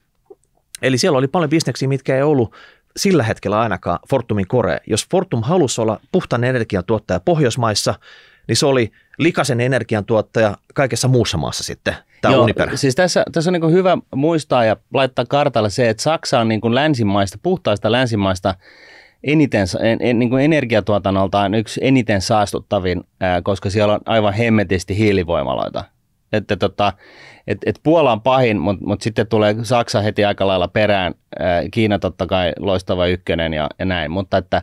B: Eli siellä oli paljon bisneksiä, mitkä ei ollut sillä hetkellä ainakaan Fortumin core. Jos Fortum halusi olla puhtaan energiantuottaja Pohjoismaissa, niin se oli likaisen energiantuottaja kaikessa muussa maassa sitten, tämä Uniper.
A: Siis tässä on niin kuin hyvä muistaa ja laittaa kartalle se, että Saksa on niin kuin länsimaista, puhtaista länsimaista eniten, niin kuin energiatuotannoltaan yksi eniten saastuttavin, koska siellä on aivan hemmetisti hiilivoimaloita. Että Puola on pahin, mutta sitten tulee Saksa heti aika lailla perään, Kiina totta kai loistava ykkönen ja näin, mutta että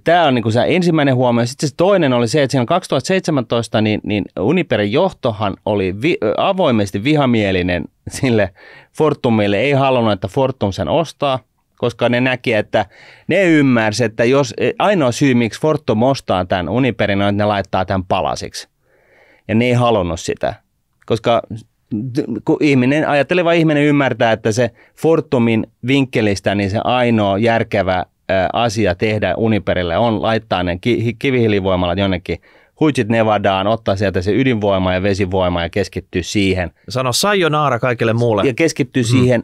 A: tämä on niin kuin se ensimmäinen huomio. Sitten se toinen oli se, että siinä 2017 niin Uniperin johtohan oli avoimesti vihamielinen sille Fortumille, ei halunnut, että Fortum sen ostaa, koska ne näki, että ne ymmärsi, että jos ainoa syy, miksi Fortum ostaa tämän Uniperin, on, että ne laittaa tämän palasiksi. Ja ne ei halunnut sitä, koska kun ajatteleva ihminen ymmärtää, että se Fortumin vinkkelistä, niin se ainoa järkevä asia tehdä Uniperille on laittaa ne kivihiilivoimalat jonnekin huitsit Nevadaan, ottaa sieltä se ydinvoima ja vesivoima ja keskittyä siihen.
B: Sano sayonara kaikille muulle.
A: Ja keskittyä siihen,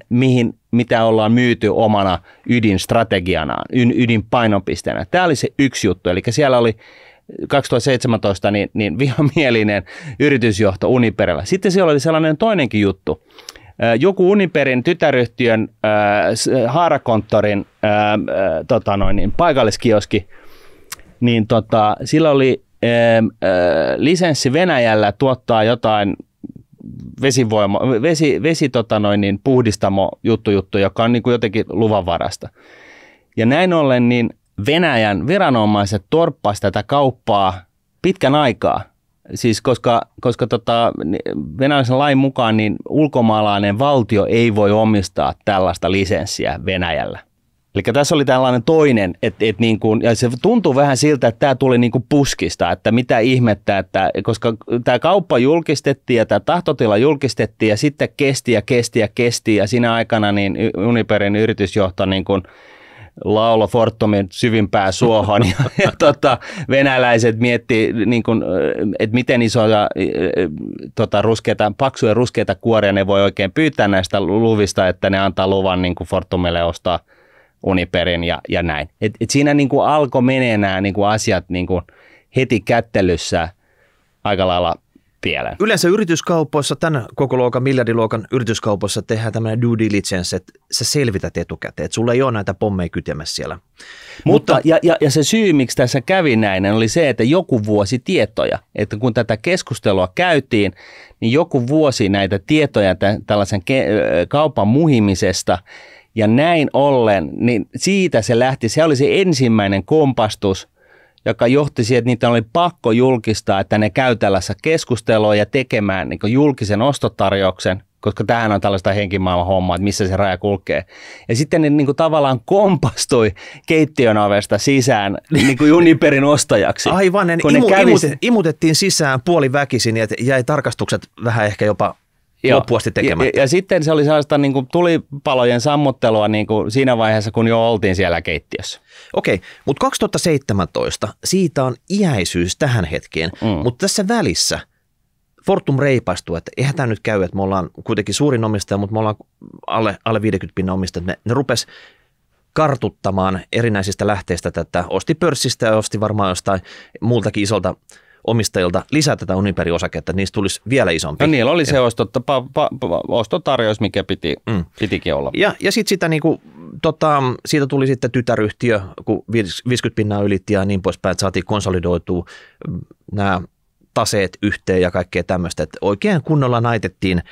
A: mitä ollaan myyty omana ydinstrategianaan, ydinpainopisteenä. Tämä oli se yksi juttu, eli siellä oli 2017 niin vihamielinen yritysjohto Uniperillä. Sitten siellä oli sellainen toinenkin juttu. Joku Uniperin tytäryhtiön haarakonttorin paikalliskioski, niin sillä oli lisenssi Venäjällä tuottaa jotain puhdistamo juttu, joka on niin kuin jotenkin luvanvarasta. Ja näin ollen niin Venäjän viranomaiset torppasivat tätä kauppaa pitkän aikaa. Siis koska venäläisen lain mukaan niin ulkomaalainen valtio ei voi omistaa tällaista lisenssiä Venäjällä. Eli tässä oli tällainen toinen, ja se tuntuu vähän siltä, että tämä tuli niin kuin puskista, että mitä ihmettä, koska tämä kauppa julkistettiin ja tämä tahtotila julkistettiin ja sitten kesti ja siinä aikana niin Uniperin yritysjohto niin kuin laulo Fortumin syvimpään suohon ja venäläiset miettii, niin kuin, että miten isoja paksuja ruskeita kuoria ne voi oikein pyytää näistä luvista, että ne antaa luvan niin kuin Fortumille ostaa Uniperin ja näin. Et siinä niin kuin alkoi menee nämä niin kuin asiat niin kuin heti kättelyssä aika lailla pieleen.
B: Yleensä yrityskaupoissa, tämän koko luokan, miljardiluokan yrityskaupoissa tehdään tämmöinen due diligence, että sä selvität etukäteen, että sulla ei ole näitä pommeja kytemässä siellä.
A: Mutta ja se syy, miksi tässä kävi näin, oli se, että joku vuosi tietoja, että kun tätä keskustelua käytiin, niin joku vuosi näitä tietoja tällaisen kaupan muhimisesta, ja näin ollen, niin siitä se lähti, se oli se ensimmäinen kompastus, joka johti siihen, että niitä oli pakko julkistaa, että ne käy tällaisessa keskustelua ja tekemään niin julkisen ostotarjouksen, koska tämähän on tällaista henkimaailman hommaa, että missä se raja kulkee. Ja sitten ne niin kuin tavallaan kompastui keittiön ovesta sisään niin kuin Uniperin ostajaksi.
B: Aivan, imutettiin sisään puoliväkisin ja jäi tarkastukset vähän ehkä jopa loppuun asti tekemättä.
A: Ja sitten se oli sellaista niin kuin tulipalojen sammuttelua niin kuin siinä vaiheessa, kun jo oltiin siellä keittiössä.
B: Okei, mutta 2017, siitä on iäisyys tähän hetkeen, mutta tässä välissä Fortum reipastui, että eihän tämä nyt käy, että me ollaan kuitenkin suurin omistaja, mutta me ollaan alle 50% omistajat. Ne rupes kartuttamaan erinäisistä lähteistä tätä, osti pörssistä ja osti varmaan jostain muultakin isolta omistajilta lisää tätä Uniperin osaketta, että niistä tulisi vielä isompi.
A: No niillä oli se ostotarjous, mikä pitikin olla.
B: Ja sitten sitä niinku, siitä tuli sitten tytäryhtiö, kun 50% ylitti ja niin poispäin, että saatiin konsolidoitua nämä taseet yhteen ja kaikkea tämmöistä, että oikein kunnolla naitettiin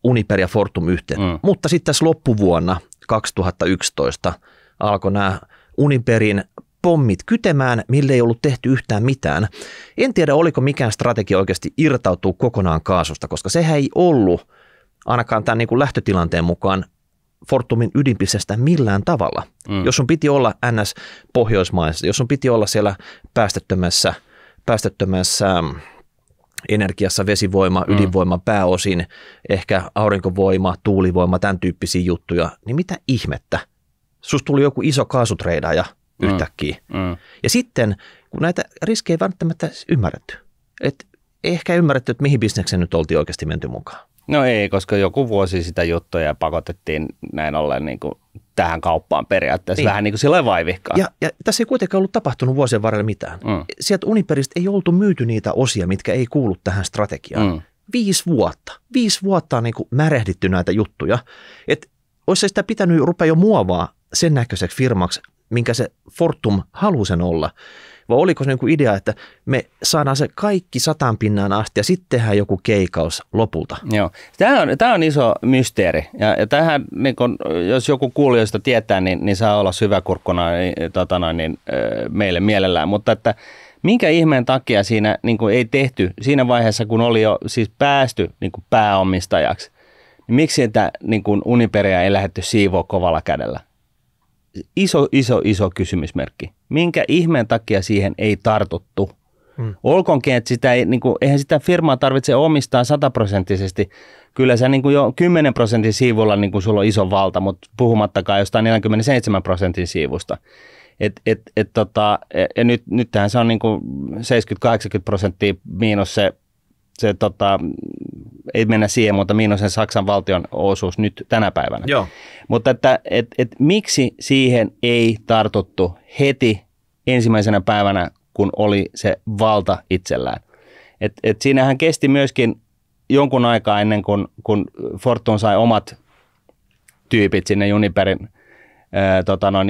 B: Uniper ja Fortum yhteen. Mutta sitten tässä loppuvuonna 2011 alkoi nämä Uniperin pommit kytemään, mille ei ollut tehty yhtään mitään. En tiedä, oliko mikään strategia oikeasti irtautua kokonaan kaasusta, koska sehän ei ollut ainakaan tämän niin kuin lähtötilanteen mukaan Fortumin ydinpisteestä millään tavalla. Jos sun piti olla NS Pohjoismaissa, jos sun piti olla siellä päästöttömässä energiassa vesivoima, ydinvoima pääosin, ehkä aurinkovoima, tuulivoima, tämän tyyppisiä juttuja, niin mitä ihmettä? Susta tuli joku iso kaasutreidaaja yhtäkkiä. Ja sitten, kun näitä riskejä ei välttämättä ymmärretty, että ehkä ymmärretty, että mihin bisnekseen nyt oltiin oikeasti menty mukaan.
A: No ei, koska joku vuosi sitä juttuja pakotettiin näin ollen niin kuin tähän kauppaan periaatteessa, vähän niin kuin silloin vaivihkaa.
B: Ja tässä ei kuitenkaan ollut tapahtunut vuosien varrella mitään. Sieltä Uniperistä ei oltu myyty niitä osia, mitkä ei kuulu tähän strategiaan. 5 vuotta. 5 vuotta on niin kuin märehditty näitä juttuja. Että olisi sitä pitänyt rupea jo muovaa sen näköiseksi firmaksi, minkä se Fortum haluaa sen olla. Vai oliko se niin idea, että me saadaan se kaikki 100% asti ja sitten tehdään joku keikaus lopulta?
A: Joo. Tämä on iso mysteeri. Ja tähän, niin kun, jos joku kuulijoista tietää, niin saa olla syväkurkkuna meille mielellään. Mutta että minkä ihmeen takia siinä niin ei tehty siinä vaiheessa, kun oli jo siis päästy niin pääomistajaksi, niin miksi sitä niin Uniperia ei lähdetty siivoa kovalla kädellä? Iso kysymysmerkki. Minkä ihmeen takia siihen ei tartuttu? Olkoonkin, että sitä ei, niin kuin, eihän sitä firmaa tarvitse omistaa 100%. Kyllä se niin kuin jo 10% siivulla niin kuin sulla on iso valta, mutta puhumattakaan jostain 47% siivusta. Ja nythän se on niin kuin 70-80% miinus se ei mennä siihen, mutta miinus sen Saksan valtion osuus nyt tänä päivänä.
B: Joo.
A: Mutta että miksi siihen ei tartuttu heti ensimmäisenä päivänä, kun oli se valta itsellään. Siinähän kesti myöskin jonkun aikaa ennen kuin Fortum sai omat tyypit sinne Uniperin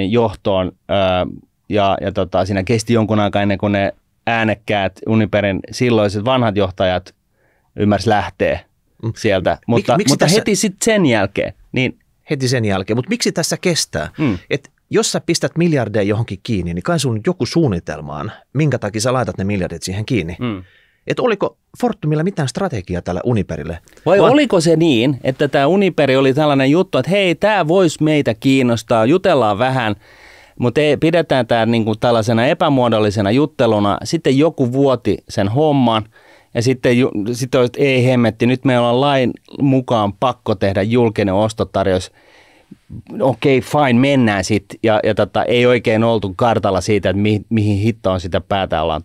A: johtoon ja siinä kesti jonkun aikaa ennen kuin ne äänekkäät Uniperin silloiset vanhat johtajat ymmärsi lähteä sieltä, mutta heti sitten sen jälkeen. Niin
B: heti sen jälkeen, mutta miksi tässä kestää? Et jos sä pistät miljardeja johonkin kiinni, niin kai sun joku suunnitelmaan, minkä takia sä laitat ne miljardit siihen kiinni. Että oliko Fortumilla mitään strategiaa tällä Uniperille?
A: Vai oliko se niin, että tämä Uniperi oli tällainen juttu, että hei, tämä voisi meitä kiinnostaa, jutellaan vähän, mutta pidetään tämä niinku tällaisena epämuodollisena jutteluna, sitten joku vuoti sen homman, ja sitten ei hemmetti, nyt me ollaan lain mukaan pakko tehdä julkinen ostotarjous. Okei, fine, mennään sitten. Ja ei oikein oltu kartalla siitä, että mihin hittoon sitä päätä ollaan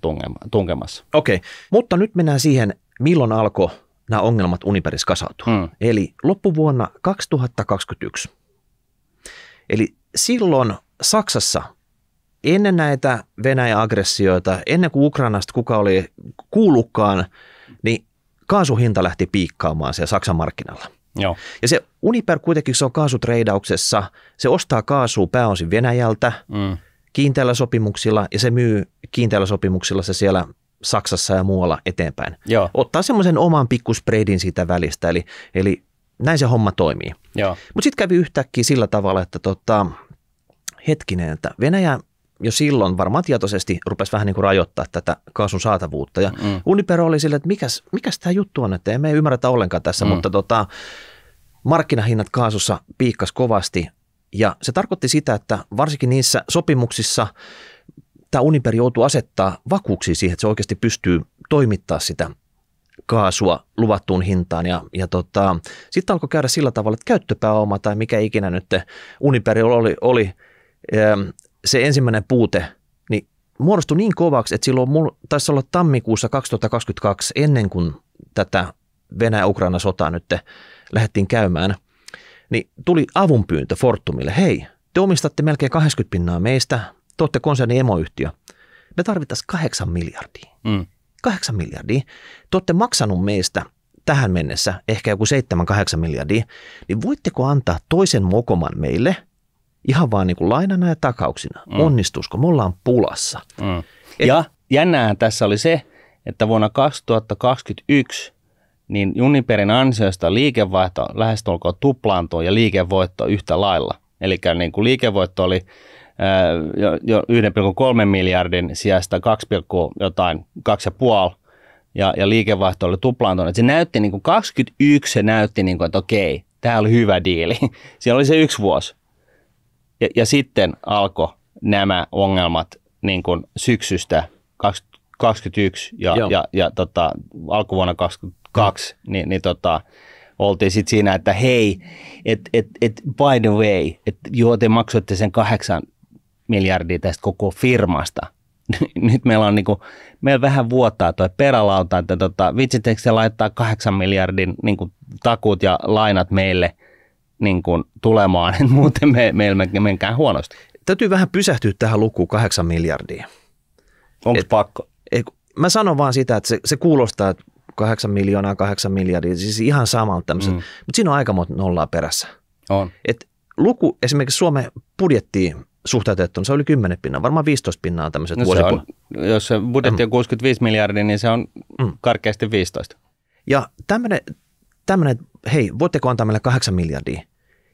A: tunkemassa.
B: Okei, mutta nyt mennään siihen, milloin alkoi nämä ongelmat Uniperissä kasautua. Eli loppuvuonna 2021. Eli silloin Saksassa ennen näitä Venäjän aggressioita, ennen kuin Ukrainasta kuka oli kuullutkaan, niin kaasuhinta lähti piikkaamaan siellä Saksan markkinalla.
A: Joo.
B: Ja se Uniper kuitenkin se on kaasutreidauksessa, se ostaa kaasua pääosin Venäjältä kiinteällä sopimuksilla ja se myy kiinteällä sopimuksilla se siellä Saksassa ja muualla eteenpäin.
A: Joo.
B: Ottaa semmoisen oman pikkuspreidin siitä välistä, eli näin se homma toimii. Mutta sitten kävi yhtäkkiä sillä tavalla, että hetkinen, että Venäjä jo silloin varmaan tietoisesti rupesi vähän niin kuin rajoittaa tätä kaasun saatavuutta. Ja Uniper oli sille, että mikäs tämä juttu on, että emme ymmärretä ollenkaan tässä, mutta markkinahinnat kaasussa piikkas kovasti. Ja se tarkoitti sitä, että varsinkin niissä sopimuksissa tämä Uniper joutuu asettaa vakuuksia siihen, että se oikeasti pystyy toimittaa sitä kaasua luvattuun hintaan. Ja sitten alkoi käydä sillä tavalla, että käyttöpääoma tai mikä ikinä nyt Uniperilla oli se ensimmäinen puute, niin muodostui niin kovaksi, että silloin taisi olla tammikuussa 2022, ennen kuin tätä Venäjä-Ukraina-sotaa nyt lähdettiin käymään, niin tuli avunpyyntö Fortumille. Hei, te omistatte melkein 80% meistä, te olette konsernin emoyhtiö. Me tarvittaisiin 8 miljardia. 8 miljardia. Te olette maksanut meistä tähän mennessä ehkä joku 7-8 miljardia, niin voitteko antaa toisen mokoman meille ihan vaan niin kuin lainana ja takauksina? Onnistuisiko? Me ollaan pulassa.
A: Ja jännäähän tässä oli se, että vuonna 2021 niin Uniperin ansiosta liikevaihto lähestulkoon tuplaantui ja liikevoitto yhtä lailla. Eli niin kuin liikevoitto oli jo 1,3 miljardin sijasta 2,5 ja liikevaihto oli tuplaantunut. Se näytti niin kuin 21, se näytti niin kuin, että okei, tämä oli hyvä diili. Siellä oli se 1 vuosi. Ja sitten alkoi nämä ongelmat niin kuin syksystä 2021 ja alkuvuonna 2022, oltiin sitten siinä, että hei, by the way, että te maksoitte sen 8 miljardia tästä koko firmasta. Nyt meillä on meillä vähän vuottaa tuo perälauta, että vitsittekö se laittaa 8 miljardin takuut ja lainat meille tulemaan, että muuten meillä menkään huonosti.
B: Täytyy vähän pysähtyä tähän lukuun 8 miljardia.
A: Onko pakko?
B: Mä sanon vaan sitä, että se kuulostaa, että 8 miljoonaa, 8 miljardia, siis ihan samalta tämmöiset, mutta siinä on aika monta nollaa perässä.
A: On.
B: Et luku, esimerkiksi Suomen budjettiin suhteutettuna, se oli 10%, varmaan 15% on tämmöiset
A: jos se budjetti on 65 miljardia, niin se on karkeasti 15.
B: Ja tämmöinen, hei, voitteko antaa meille 8 miljardia?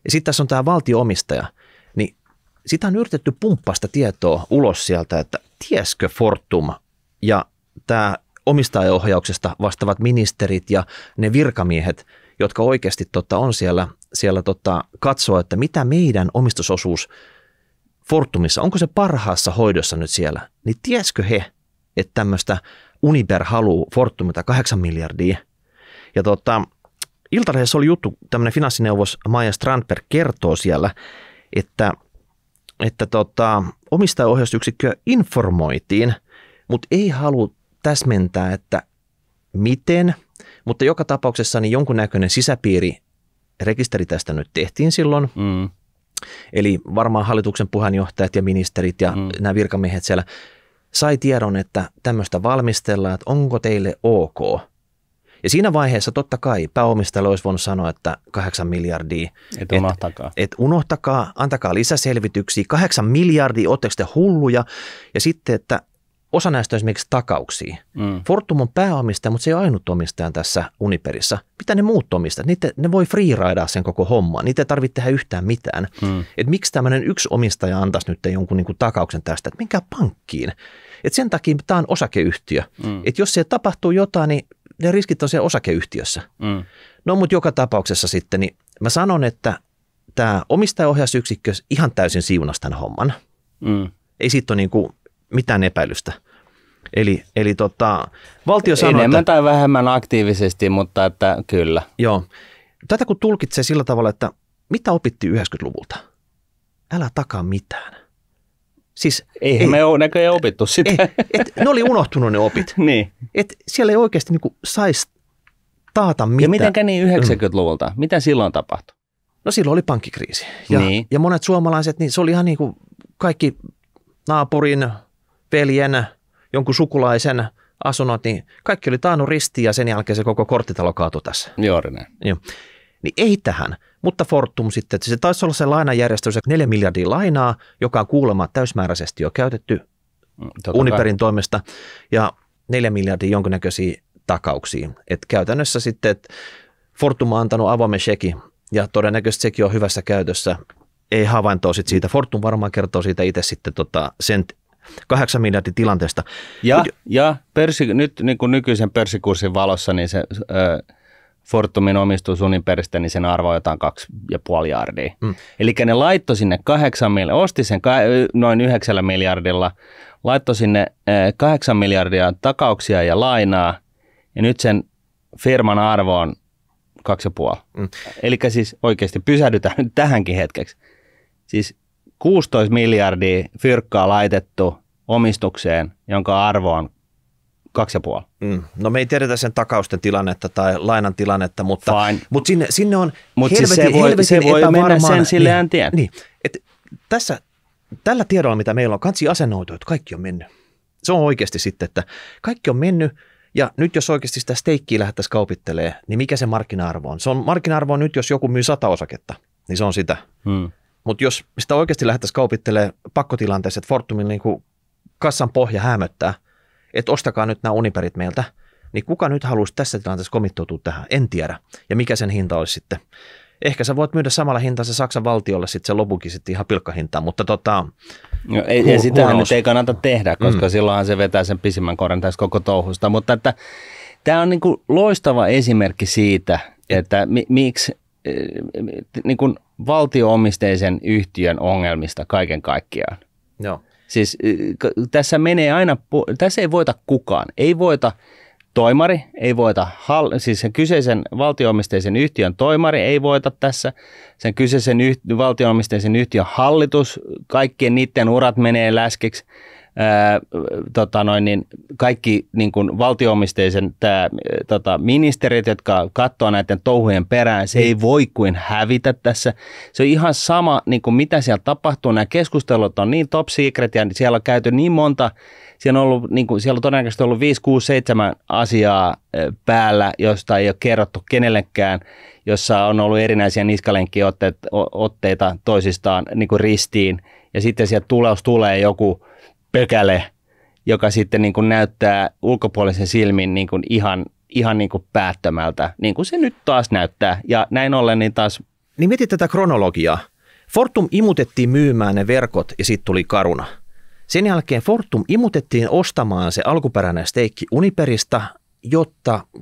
B: Ja sitten tässä on tämä valtio-omistaja, niin sitä on yritetty pumppasta tietoa ulos sieltä, että tieskö Fortum ja tämä omistajaohjauksesta vastaavat ministerit ja ne virkamiehet, jotka oikeasti on siellä katsoo, että mitä meidän omistusosuus Fortumissa, onko se parhaassa hoidossa nyt siellä, niin tieskö he, että tämmöistä Uniper haluaa Fortumilta 8 miljardia. Ja Iltalehdessä oli juttu, tämmöinen finanssineuvos Maija Strandberg kertoo siellä, että omistajaohjausyksikköä informoitiin, mutta ei halua täsmentää, että miten, mutta joka tapauksessa niin jonkunnäköinen sisäpiirirekisteri tästä nyt tehtiin silloin. Eli varmaan hallituksen puheenjohtajat ja ministerit ja nämä virkamiehet siellä sai tiedon, että tämmöistä valmistellaan, että onko teille ok. Ja siinä vaiheessa totta kai pääomistajalle olisi voinut sanoa, että 8 miljardia. Et unohtakaa, antakaa lisäselvityksiä. 8 miljardia, ootteko te hulluja? Ja sitten, että osa näistä on esimerkiksi takauksia. Fortum on pääomistaja, mutta se ei ole ainut omistaja tässä Uniperissa. Mitä ne muut omistajat? Ne voi freeridaa sen koko homman. Niitä ei tarvitse tehdä yhtään mitään. Että miksi tämmöinen yksi omistaja antaisi nyt jonkun takauksen tästä, että menkää pankkiin. Että sen takia tämä on osakeyhtiö. Että jos se tapahtuu jotain, niin ne riskit on siellä osakeyhtiössä. No mutta joka tapauksessa sitten, niin mä sanon, että tämä omistajaohjausyksikkö ihan täysin siunasi tämän homman. Ei siitä ole mitään epäilystä. Eli valtio sanoo,
A: enemmän tai vähemmän aktiivisesti, mutta että kyllä.
B: Joo. Tätä kun tulkitsee sillä tavalla, että mitä opittiin 90-luvulta? Älä takaa mitään. Siis
A: eihän me ole näköjään opittu sitä.
B: Ne oli unohtunut ne opit.
A: Niin.
B: Et siellä ei oikeasti saisi taata mitään.
A: Ja mitenkä niin 90-luvulta? Mitä silloin tapahtui?
B: No silloin oli pankkikriisi.
A: Niin.
B: Ja monet suomalaiset, niin se oli ihan niin kuin kaikki naapurin, veljen, jonkun sukulaisen asunnot, niin kaikki oli taannut ristiin ja sen jälkeen se koko korttitalo kaatui tässä.
A: Juuri näin.
B: Joo. Niin ei tähän, mutta Fortum sitten, että se taisi olla se lainajärjestely, 4 miljardia lainaa, joka on kuulemma täysmääräisesti jo käytetty Uniperin toimesta ja 4 miljardia jonkinnäköisiä takauksia. Että käytännössä sitten, että Fortum on antanut avoimen shekin ja todennäköisesti sekin on hyvässä käytössä ei havaintoa sit siitä. Fortum varmaan kertoo siitä itse sitten sen 8 miljardin tilanteesta.
A: Ja nyt niin kuin nykyisen pörssikurssin valossa, niin se Fortumin omistus Uniperistä, niin sen arvo on jotain 2,5 miljardia. Eli ne laittoi sinne 8 miljardia, osti sen noin 9 miljardilla, laittoi sinne 8 miljardia takauksia ja lainaa, ja nyt sen firman arvo on 2,5. Eli siis oikeasti pysähdytään nyt tähänkin hetkeksi. Siis 16 miljardia fyrkkaa laitettu omistukseen, jonka arvo on 2,5.
B: No me ei tiedetä sen takausten tilannetta tai lainan tilannetta, mutta sinne on
A: helvetin se voi mennä sen silleen tien.
B: Niin, tällä tiedolla, mitä meillä on, kansi asennoitu, että kaikki on mennyt. Se on oikeasti sitten, että kaikki on mennyt, ja nyt jos oikeasti sitä steikkiä lähdettäisiin kaupittelemaan, niin mikä se markkina-arvo on? Se on markkina-arvo nyt, jos joku myy 100 osaketta, niin se on sitä. Mutta jos sitä oikeasti lähdettäisiin kaupittelemaan pakkotilanteessa, että Fortumin niin kuin kassan pohja hämöttää, että ostakaa nyt nämä Uniperit meiltä, niin kuka nyt haluaisi tässä tilanteessa komittoutua tähän? En tiedä. Ja mikä sen hinta olisi sitten? Ehkä sä voit myydä samalla hintaa se Saksan valtiolle sitten se lopukin sitten ihan pilkkahintaan, mutta
A: ja sitähän nyt ei kannata tehdä, koska silloinhan se vetää sen pisimmän korren tässä koko touhusta, mutta että tämä on niin kuin loistava esimerkki siitä, että miksi niin kuin valtio-omisteisen yhtiön ongelmista kaiken kaikkiaan.
B: Joo.
A: Siis tässä menee aina, tässä ei voita kukaan, ei voita toimari, ei voita, siis sen kyseisen valtio-omisteisen yhtiön toimari ei voita tässä, sen kyseisen valtio-omisteisen yhtiön hallitus, kaikkien niiden urat menee läskiksi, kaikki niin kuin valtio-omisteisen ministerit, jotka katsoo näiden touhujen perään, se ei voi kuin hävitä tässä. Se on ihan sama, niin kuin mitä siellä tapahtuu. Nämä keskustelut on niin top secret ja siellä on käyty niin monta, siellä on todennäköisesti ollut 5, 6, 7 asiaa päällä, josta ei ole kerrottu kenellekään, jossa on ollut erinäisiä niskalenkkiotteita toisistaan niin kuin ristiin ja sitten sieltä tulee joku pökäle, joka sitten niin kuin näyttää ulkopuolisen silmin niin kuin ihan niin kuin päättömältä, niin kuin se nyt taas näyttää. Ja näin ollen niin taas...
B: Niin mietit tätä kronologiaa. Fortum imutettiin myymään ne verkot ja sitten tuli Caruna. Sen jälkeen Fortum imutettiin ostamaan se alkuperäinen steikki Uniperista,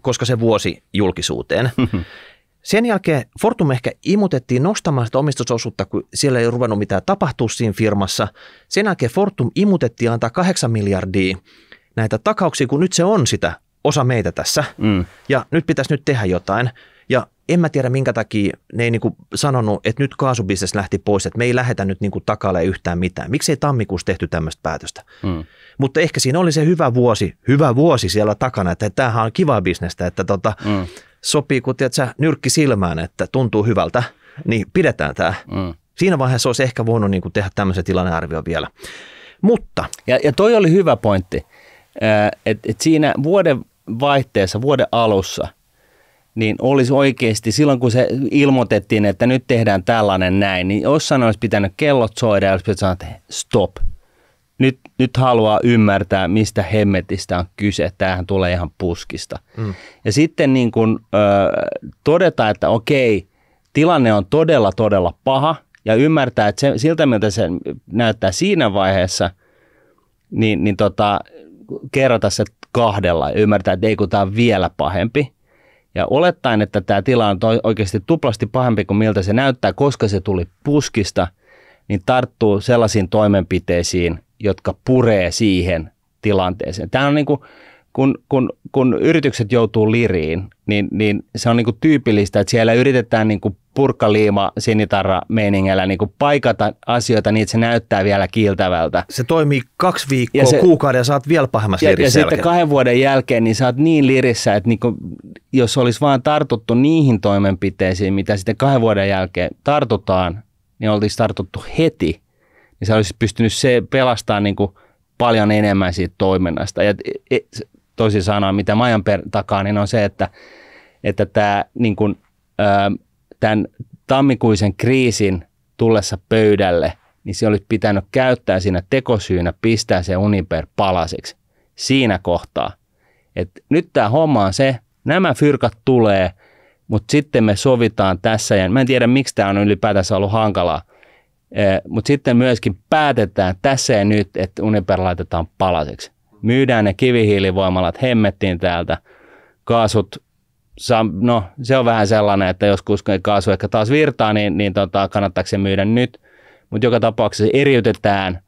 B: koska se vuosi julkisuuteen. Sen jälkeen Fortum ehkä imutettiin nostamaan sitä omistusosuutta, kun siellä ei ruvennut mitään tapahtua siinä firmassa. Sen jälkeen Fortum imutettiin antaa 8 miljardia näitä takauksia, kun nyt se on sitä osa meitä tässä. Ja nyt pitäisi nyt tehdä jotain. Ja en mä tiedä minkä takia ne ei niinku sanonut, että nyt kaasubisnes lähti pois, että me ei lähetä nyt niinku takalle yhtään mitään. Miksi ei tammikuussa tehty tämmöistä päätöstä? Mutta ehkä siinä oli se hyvä vuosi siellä takana, että tämähän on kivaa bisnestä, että sopii, kun tiedät sä nyrkki silmään, että tuntuu hyvältä, niin pidetään tämä. Siinä vaiheessa olisi ehkä voinut niinku tehdä tämmöisen tilannearvion vielä. Mutta.
A: Ja toi oli hyvä pointti, että siinä vuoden vaihteessa, vuoden alussa, niin olisi oikeasti, silloin kun se ilmoitettiin, että nyt tehdään tällainen näin, niin jossain olisi pitänyt kellot soida ja olisi pitänyt sanoa, että stop. Nyt haluaa ymmärtää, mistä hemmetistä on kyse. Tämähän tulee ihan puskista. Ja sitten niin kun, todeta, että okei, tilanne on todella, todella paha ja ymmärtää, että siltä miltä se näyttää siinä vaiheessa, niin kerrota se 2 ja ymmärtää, että ei kun tämä on vielä pahempi. Ja olettaen, että tämä tila on oikeasti tuplasti pahempi kuin miltä se näyttää, koska se tuli puskista, niin tarttuu sellaisiin toimenpiteisiin, jotka puree siihen tilanteeseen. Tämä on niin kuin, kun yritykset joutuu liriin, niin se on niin kuin tyypillistä, että siellä yritetään niin kuin purkkaliima sinitarra meiningellä niin kuin paikata asioita niin, että se näyttää vielä kiiltävältä.
B: Se toimii 2 viikkoa, kuukauden ja saat vielä pahemmassa lirissä.
A: Ja sitten 2 vuoden jälkeen niin sä oot niin lirissä, että niin kuin, jos olisi vaan tartuttu niihin toimenpiteisiin, mitä sitten 2 vuoden jälkeen tartutaan, niin oltaisiin tartuttu heti, niin sä olisi pystynyt pelastamaan niin kuin paljon enemmän siitä toiminnasta. Ja toisin sanoen, mitä mä ajan takaa, niin on se, että tämä, niin kuin, tämän tammikuisen kriisin tullessa pöydälle, niin se olisi pitänyt käyttää siinä tekosyynä, pistää se Uniper palasiksi siinä kohtaa. Että nyt tämä homma on se, nämä fyrkat tulee, mutta sitten me sovitaan tässä, ja mä en tiedä miksi tämä on ylipäätänsä ollut hankalaa, Mutta sitten myöskin päätetään tässä ja nyt, että Uniper laitetaan palaseksi. Myydään ne kivihiilivoimalat hemmettiin täältä. Kaasut, no se on vähän sellainen, että joskus kaasu ehkä taas virtaa, niin kannattaako se myydä nyt. Mutta joka tapauksessa eriytetään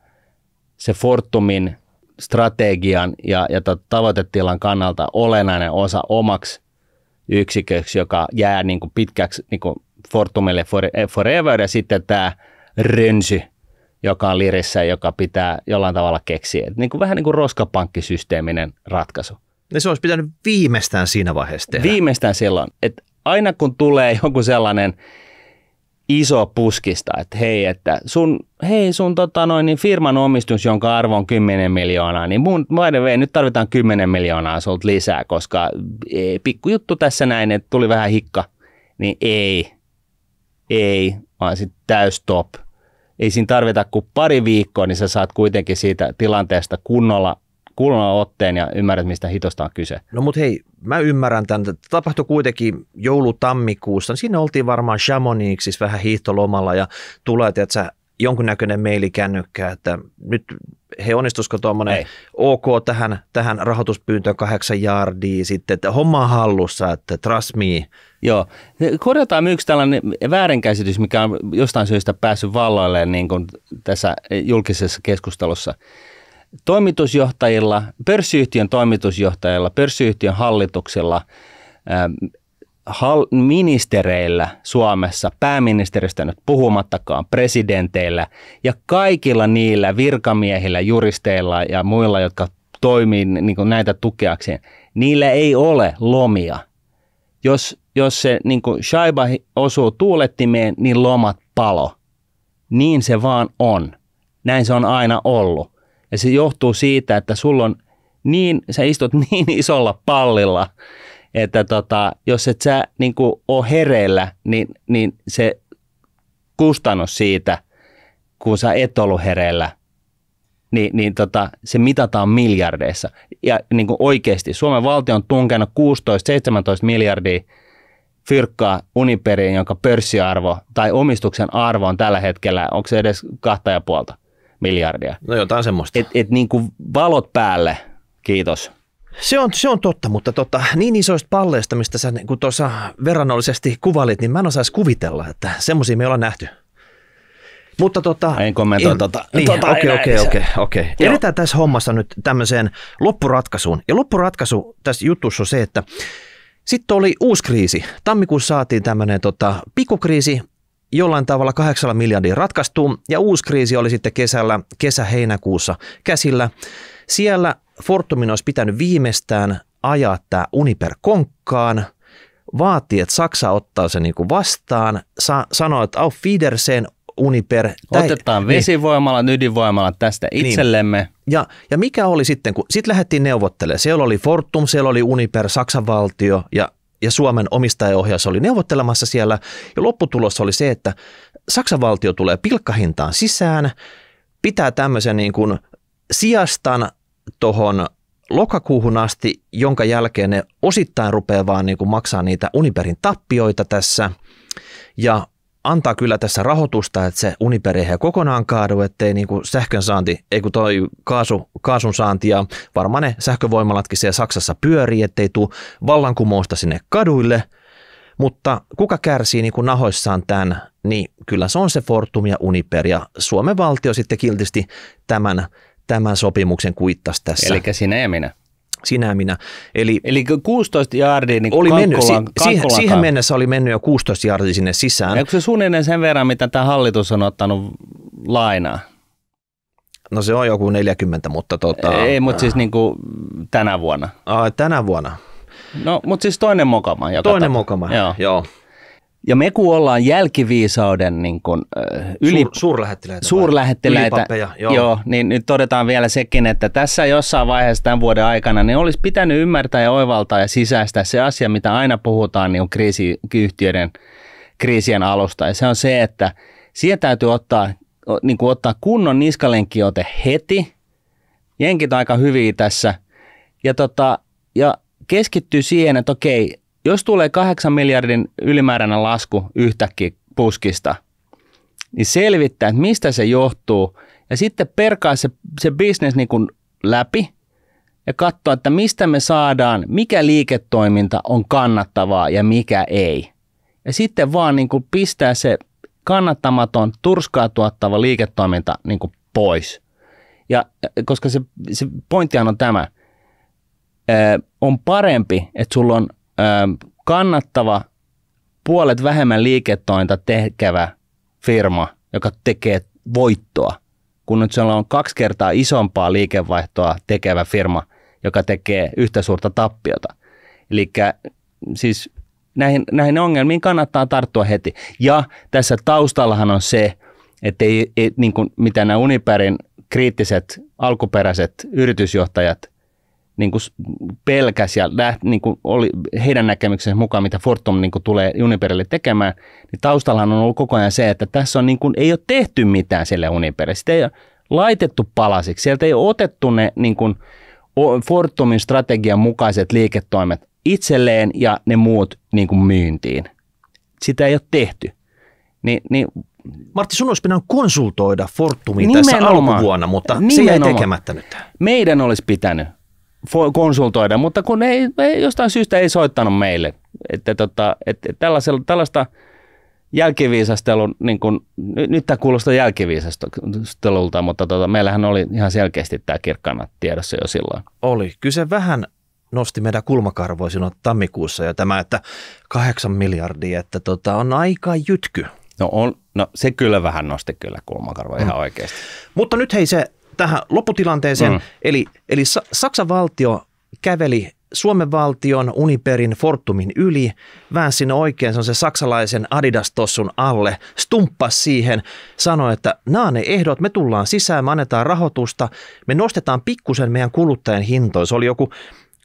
A: se Fortumin strategian ja tavoitetilan kannalta olennainen osa omaksi yksiköksi, joka jää niin kuin pitkäksi niin kuin Fortumille forever, ja sitten tämä rönsy, joka on Lirissä, joka pitää jollain tavalla keksiä. Niin kuin vähän niin kuin roskapankkisysteeminen ratkaisu.
B: Ja se olisi pitänyt viimeistään siinä vaiheessa tehdä.
A: Viimeistään silloin. Että aina kun tulee joku sellainen iso puskista, että hei, että sun firman omistus, jonka arvo on 10 miljoonaa, niin nyt tarvitaan 10 miljoonaa sulta lisää, koska pikkujuttu tässä näin, että tuli vähän hikka, niin ei, vaan sitten täys top. Ei siinä tarvita kuin pari viikkoa, niin sä saat kuitenkin siitä tilanteesta kunnolla otteen ja ymmärrät, mistä hitosta on kyse.
B: No mut hei, mä ymmärrän tämän. Tapahtui kuitenkin joulu-tammikuussa. Siinä oltiin varmaan Chamonixissa vähän hiihtolomalla ja tulee, että sä jonkunnäköinen mailikännykkä, että nyt he onnistuisiko tuommoinen OK tähän rahoituspyyntöön 8 jardia sitten, että homma on hallussa, että trust me.
A: Joo, korjataan yksi tällainen väärinkäsitys, mikä on jostain syystä päässyt valloille niin kuin tässä julkisessa keskustelussa. Toimitusjohtajilla, pörssiyhtiön toimitusjohtajilla, pörssiyhtiön hallituksilla, ministereillä Suomessa, pääministeristä nyt puhumattakaan, presidenteillä ja kaikilla niillä virkamiehillä, juristeilla ja muilla, jotka toimii niin kuin näitä tukeakseen, niillä ei ole lomia. Jos se niin kuin shaiba osuu tuulettimeen, niin lomat palo. Niin se vaan on. Näin se on aina ollut. Ja se johtuu siitä, että sä istut niin isolla pallilla, että jos et sä niin kuin ole hereillä, niin se kustannus siitä, kun sä et ollut hereillä, niin se mitataan miljardeissa. Ja niin kuin oikeasti Suomen valtio on tunkenut 16-17 miljardia fyrkkaa Uniperiin, jonka pörssiarvo tai omistuksen arvo on tällä hetkellä, onko se edes 2,5 miljardia.
B: No jotain semmoista.
A: Et niin kuin valot päälle, kiitos.
B: Se on totta, mutta niin isoista palleista, mistä sä niin tuossa verrannollisesti kuvailit, niin mä en osaisi kuvitella, että semmoisia me ollaan nähty. Mutta
A: en kommentoi
B: Okei. Edetään tässä hommassa nyt tämmöiseen loppuratkaisuun. Ja loppuratkaisu tässä jutussa on se, että sitten oli uusi kriisi. Tammikuussa saatiin tämmöinen pikkukriisi, jollain tavalla 8 miljardia ratkaistuu, ja uusi kriisi oli sitten kesä-heinäkuussa käsillä. Siellä Fortumin olisi pitänyt viimeistään ajaa tämä Uniper konkkaan, vaatii, että Saksa ottaa sen niinku vastaan, sanoo, että auf Wiedersehen Uniper.
A: Otetaan vesivoimalat, ydinvoimalat tästä itsellemme.
B: Niin. Ja mikä oli sitten, kun sitten lähdettiin neuvottelemaan, siellä oli Fortum, siellä oli Uniper, Saksan valtio ja Suomen omistajaohjaus oli neuvottelemassa siellä, ja lopputulos oli se, että Saksan valtio tulee pilkkahintaan sisään, pitää tämmöisen niin kuin sijastan tuohon lokakuuhun asti, jonka jälkeen ne osittain rupeaa vaan niin kuin maksaa niitä Uniperin tappioita tässä, ja antaa kyllä tässä rahoitusta, että se Uniper ei kokonaan kaadu, ettei niin kuin sähkön saanti, ei kun toi kaasun saanti ja varmaan ne sähkövoimalatkin siellä Saksassa pyörii, ettei tule vallankumousta sinne kaduille, mutta kuka kärsii niin kuin nahoissaan tämän, niin kyllä se on se Fortum ja Uniper, ja Suomen valtio sitten kiltisti tämän sopimuksen kuittasi tässä.
A: Eli sinä ja minä.
B: Sinä ja minä. Eli
A: 16 jardia niin
B: oli mennyt, siihen mennessä oli mennyt jo 16 jardia sinne sisään.
A: Eikö se suunnilleen sen verran, mitä tämä hallitus on ottanut lainaa?
B: No se on joku 40, mutta
A: Ei, mutta siis niin kuin tänä vuonna.
B: Tänä vuonna.
A: No, mutta siis toinen mokama.
B: Toinen mokama, joo.
A: Ja me kun ollaan jälkiviisauden niin kuin, suurlähettiläitä, joo, niin nyt todetaan vielä sekin, että tässä jossain vaiheessa tämän vuoden aikana niin olisi pitänyt ymmärtää ja oivaltaa ja sisäistää se asia, mitä aina puhutaan niin kriisiyhtiöiden kriisien alusta. Ja se on se, että siihen täytyy ottaa kunnon niskalenkiote heti. Jenkit aika hyviä tässä. Ja keskittyy siihen, että okei, jos tulee 8 miljardin ylimääräinen lasku yhtäkkiä puskista, niin selvittää, että mistä se johtuu ja sitten perkaa se business niin kuin läpi ja katsoa, että mistä me saadaan, mikä liiketoiminta on kannattavaa ja mikä ei. Ja sitten vaan niin kuin pistää se kannattamaton, turskaa tuottava liiketoiminta niin kuin pois. Ja koska se pointtihan on tämä, on parempi, että sulla on kannattava, puolet vähemmän liiketoiminta tekevä firma, joka tekee voittoa, kun nyt siellä on 2 kertaa isompaa liikevaihtoa tekevä firma, joka tekee yhtä suurta tappiota. Eli siis näihin ongelmiin kannattaa tarttua heti. Ja tässä taustallahan on se, että ei niin kuin mitä nämä Uniperin kriittiset alkuperäiset yritysjohtajat niin kuin pelkäs ja niin kuin oli heidän näkemyksensä mukaan, mitä Fortum niin kuin tulee Uniperille tekemään, niin taustallahan on ollut koko ajan se, että tässä on niin kuin, ei ole tehty mitään sille Uniperille. Sitä ei ole laitettu palasiksi. Sieltä ei ole otettu ne niin kuin Fortumin strategian mukaiset liiketoimet itselleen ja ne muut niin kuin myyntiin. Sitä ei ole tehty. Niin
B: Martti, sun olisi pitänyt konsultoida Fortumia tässä alkuvuonna, mutta se jäi tekemätä nyt.
A: Meidän olisi pitänyt konsultoida, mutta kun ei jostain syystä ei soittanut meille. Että tällaista jälkiviisastelun, niin kuin, nyt tämä kuulostaa jälkiviisastelulta, mutta meillähän oli ihan selkeästi tämä kirkkaana tiedossa jo silloin.
B: Oli. Kyllä se vähän nosti meidän kulmakarvoja silloin tammikuussa ja tämä, että 8 miljardia, että on aika jytky.
A: No se kyllä vähän nosti kyllä kulmakarvoja ihan oikeasti.
B: Mutta nyt hei se tähän lopputilanteeseen, eli Saksan valtio käveli Suomen valtion, Uniperin, Fortumin yli, väänsi sinne oikein se saksalaisen Adidas-tossun alle, stumppasi siihen, sanoi, että nämä ne ehdot, me tullaan sisään, me annetaan rahoitusta, me nostetaan pikkusen meidän kuluttajan hintoja. Se oli joku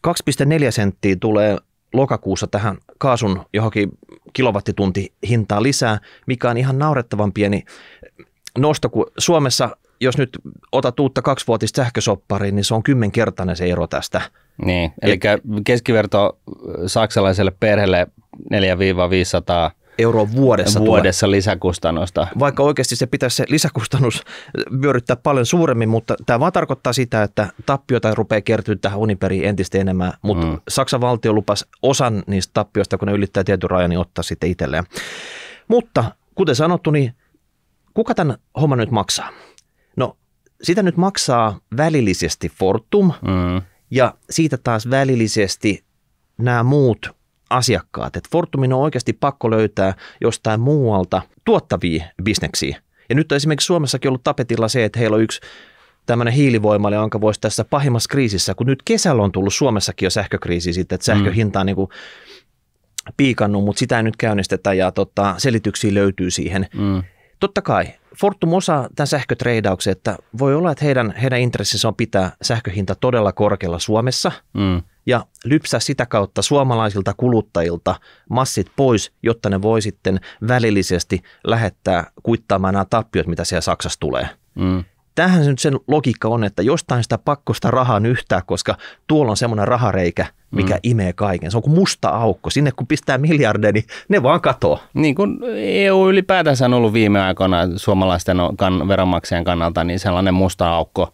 B: 2,4 senttiä tulee lokakuussa tähän kaasun johonkin kilowattitunti hintaa lisää, mikä on ihan naurettavan pieni nosto, kun Suomessa, jos nyt otat uutta 2-vuotista sähkösoppariin, niin se on 10-kertainen se ero tästä.
A: Niin, eli keskiverto saksalaiselle perheelle 400–500
B: euroa
A: vuodessa lisäkustannusta.
B: Vaikka oikeasti se pitäisi se lisäkustannus vyöryttää paljon suuremmin, mutta tämä vaan tarkoittaa sitä, että tappiota rupeaa kertyä tähän Uniperiin entistä enemmän, mutta Saksan valtio lupasi osan niistä tappioista, kun ne ylittää tietyn rajan, niin ottaa sitten itselleen. Mutta kuten sanottu, niin kuka tämän homman nyt maksaa? No sitä nyt maksaa välillisesti Fortum ja siitä taas välillisesti nämä muut asiakkaat. Et Fortumin on oikeasti pakko löytää jostain muualta tuottavia bisneksiä. Ja nyt on esimerkiksi Suomessakin ollut tapetilla se, että heillä on yksi tämmöinen hiilivoimala, jonka voisi tässä pahimmassa kriisissä, kun nyt kesällä on tullut Suomessakin jo sähkökriisi sitten, että sähköhinta on niin kuin piikannut, mutta sitä ei nyt käynnistetä ja selityksiä löytyy siihen. Totta kai Fortum osaa tämän sähkötreidauksen, että voi olla, että heidän intressissä on pitää sähköhinta todella korkealla Suomessa ja lypsää sitä kautta suomalaisilta kuluttajilta massit pois, jotta ne voi sitten välillisesti lähettää kuittaamaan nämä tappiot, mitä siellä Saksassa tulee. Tämähän nyt sen logiikka on, että jostain sitä pakkosta rahaa nyhtää, koska tuolla on semmoinen rahareikä, mikä imee kaiken. Se on kuin musta aukko. Sinne kun pistää miljardeja, niin ne vaan katoo.
A: Niin kuin EU ylipäätänsä on ollut viime aikoina suomalaisten veronmaksajien kannalta, niin sellainen musta aukko.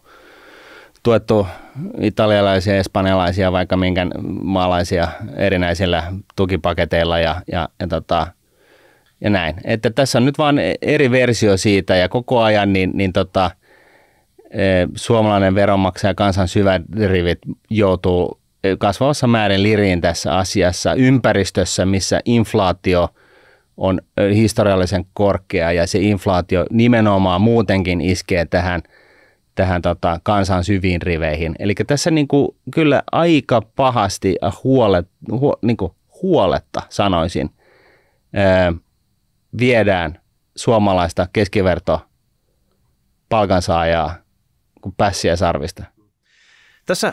A: Tuettu italialaisia, espanjalaisia, vaikka minkä maalaisia erinäisillä tukipaketeilla ja näin. Että tässä on nyt vaan eri versio siitä ja koko ajan suomalainen veronmaksaja kansan syvät rivit joutuu kasvavassa määrin liriin tässä asiassa ympäristössä, missä inflaatio on historiallisen korkea ja se inflaatio nimenomaan muutenkin iskee tähän kansan syviin riveihin. Eli tässä kyllä aika pahasti huoletta sanoisin viedään suomalaista keskiverto palkansaajaa kuin pässiä sarvista.
B: Tässä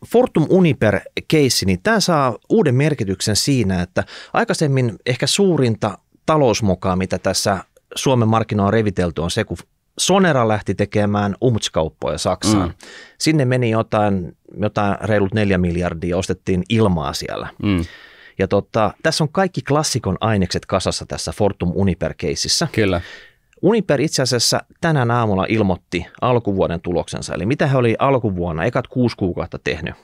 B: Fortum Uniper-keissi, niin tämä saa uuden merkityksen siinä, että aikaisemmin ehkä suurinta talousmokaa, mitä tässä Suomen markkinoilla on revitelty, on se, kun Sonera lähti tekemään kauppoja Saksaan. Sinne meni jotain reilut 4 miljardia, ostettiin ilmaa siellä. Ja tässä on kaikki klassikon ainekset kasassa tässä Fortum Uniper-keississä.
A: Kyllä.
B: Uniper itse asiassa tänään aamulla ilmoitti alkuvuoden tuloksensa, eli mitä he oli alkuvuonna, ekat 6 kuukautta tehnyt,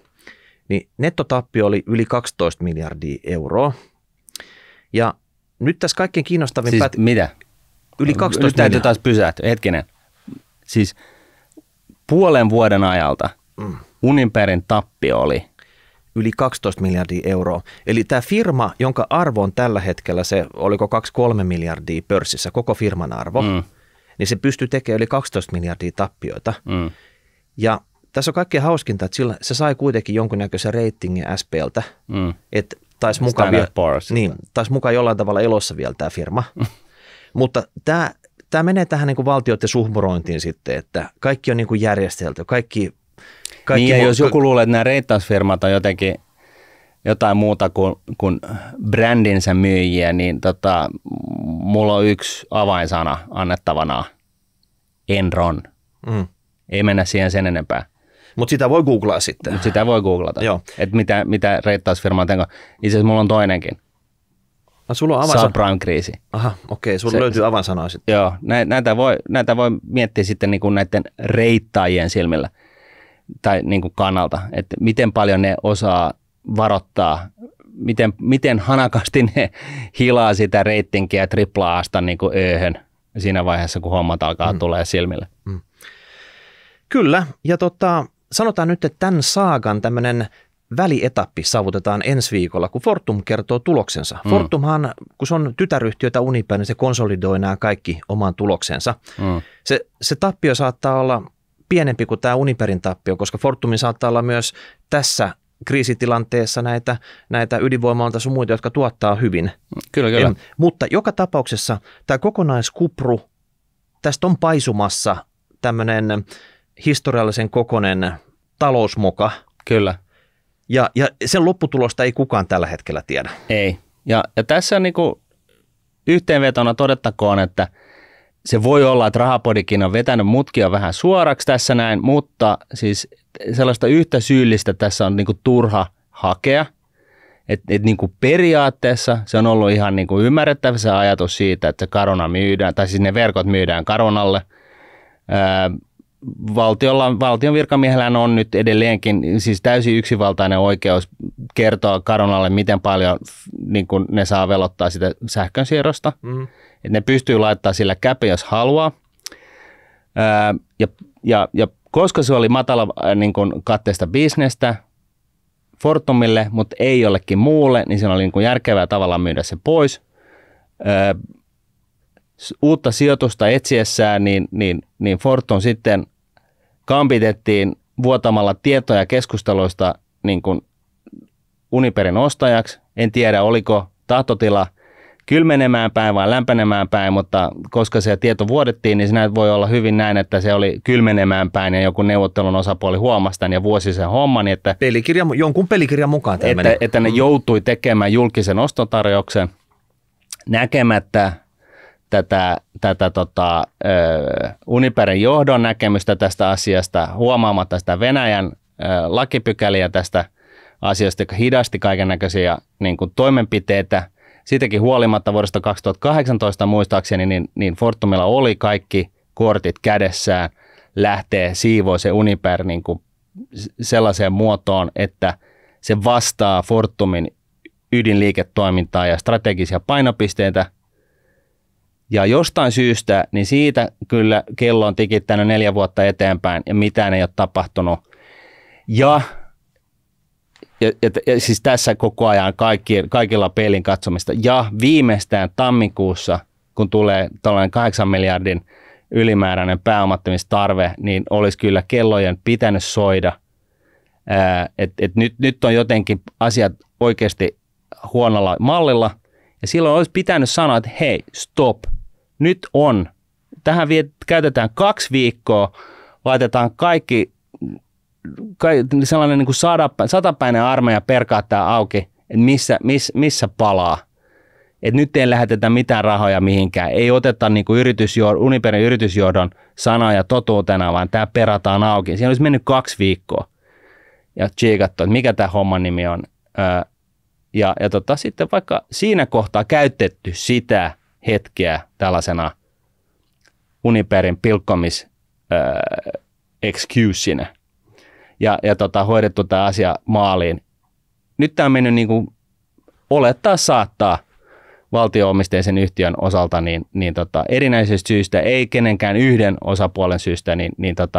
B: niin nettotappio oli yli 12 miljardia euroa. Ja nyt tässä kaikkein kiinnostavin
A: siis mitä?
B: Yli 12 miljardia.
A: Nyt täytyy taas pysähtyä, hetkinen. Siis puolen vuoden ajalta Uniperin tappio oli
B: yli 12 miljardia euroa. Eli tämä firma, jonka arvo on tällä hetkellä se, oliko 2-3 miljardia pörssissä, koko firman arvo, niin se pystyy tekemään yli 12 miljardia tappioita. Ja tässä on kaikkein hauskinta, että se sai kuitenkin jonkunnäköisen reitingin SP:ltä, että taisi mukaan jollain tavalla elossa vielä tämä firma. Mutta tämä menee tähän niin kuin valtioiden suhmurointiin sitten, että kaikki on niin kuin järjestelty, kaikki
A: niin, ja jos joku luulee, että nämä reittausfirmat on jotenkin jotain muuta kuin brändinsä myyjiä, niin mulla on yksi avainsana annettavana, Enron. Ei mennä siihen sen enempää.
B: Mutta sitä voi googlaa sitten.
A: Sitä voi googlata, että mitä reittausfirma on tehnyt. Itse asiassa mulla on toinenkin.
B: Sulla on
A: subprime-kriisi.
B: Aha, okei, sulla löytyy avainsanoja sitten.
A: Joo, näitä voi miettiä sitten niin kuin näiden reittaajien silmillä tai niin kuin kannalta, että miten paljon ne osaa varoittaa, miten hanakasti ne hilaa sitä reitinkiä AAAsta niin kuin ööhön siinä vaiheessa, kun hommat alkaa tulee silmille.
B: Kyllä, ja sanotaan nyt, että tämän saagan tämmöinen välietappi saavutetaan ensi viikolla, kun Fortum kertoo tuloksensa. Fortumhan, kun se on tytäryhtiötä Uniper, niin se konsolidoi nämä kaikki omaan tuloksensa. Se tappio saattaa olla pienempi kuin tämä Uniperin tappio, koska Fortumin saattaa olla myös tässä kriisitilanteessa näitä ydinvoimaloita sun muita, jotka tuottaa hyvin.
A: Kyllä.
B: Mutta joka tapauksessa tämä kokonaiskupru, tästä on paisumassa tämmöinen historiallisen kokoinen talousmoka.
A: Kyllä.
B: Ja sen lopputulosta ei kukaan tällä hetkellä tiedä.
A: Ei. Ja tässä niin kuin yhteenvetona todettakoon, että se voi olla, että Rahapodikin on vetänyt mutkia vähän suoraksi tässä näin, mutta siis sellaista yhtä syyllistä tässä on niin kuin turha hakea. Et niin kuin periaatteessa se on ollut ihan niin kuin ymmärrettävä se ajatus siitä, että se Caruna myydään, tai siis ne verkot myydään Carunalle. Valtion virkamiehellä on nyt edelleenkin siis täysin yksivaltainen oikeus kertoa Carunalle, miten paljon niin kuin ne saa velottaa sitä sähkönsiirrosta. Et ne pystyy laittamaan sillä käpi, jos haluaa. Ja koska se oli matala niin kuin katteista bisnestä Fortumille, mutta ei jollekin muulle, niin siinä oli niin kuin järkevää tavallaan myydä se pois. Uutta sijoitusta etsiessään, niin Fortum sitten kampitettiin vuotamalla tietoja keskusteluista niin kuin Uniperin ostajaksi. En tiedä, oliko tahtotila kylmenemään päin vai lämpenemään päin, mutta koska se tieto vuodettiin, niin siinä voi olla hyvin näin, että se oli kylmenemään päin ja joku neuvottelun osapuoli huomasi tämän ja vuosi sen homman. Että
B: jonkun pelikirjan mukaan
A: että ne joutui tekemään julkisen ostotarjouksen näkemättä tätä Uniperin johdon näkemystä tästä asiasta, huomaamatta sitä Venäjän lakipykäliä tästä asiasta, joka hidasti kaikennäköisiä niin kuin toimenpiteitä. Siitäkin huolimatta vuodesta 2018 muistaakseni, niin Fortumilla oli kaikki kortit kädessään lähtee siivoa se Uniper niin kuin sellaiseen muotoon, että se vastaa Fortumin ydinliiketoimintaa ja strategisia painopisteitä. Ja jostain syystä, niin siitä kyllä kello on tikittänyt 4 vuotta eteenpäin ja mitään ei ole tapahtunut. Ja siis tässä koko ajan kaikilla peilin katsomista. Ja viimeistään tammikuussa, kun tulee tällainen 8 miljardin ylimääräinen pääomattamistarve, niin olisi kyllä kellojen pitänyt soida. Nyt on jotenkin asiat oikeasti huonolla mallilla. Ja silloin olisi pitänyt sanoa, että hei, stop. Nyt on. Tähän käytetään 2 viikkoa, laitetaan kaikki sellainen niin kuin satapäinen armeija perkaa tämä auki, että missä palaa. Et nyt ei lähetetä mitään rahoja mihinkään. Ei oteta niin kuin Uniperin yritysjohdon sanoja totuutena, vaan tämä perataan auki. Siinä olisi mennyt 2 viikkoa ja tsiikattu, että mikä tämä homman nimi on. Ja sitten vaikka siinä kohtaa käytetty sitä hetkeä tällaisena Uniperin pilkkomis excuseina ja hoidettu tämä asia maaliin. Nyt tämä on mennyt niin kuin olettaa saattaa valtio-omisteisen yhtiön osalta niin erinäisistä syistä, ei kenenkään yhden osapuolen syystä,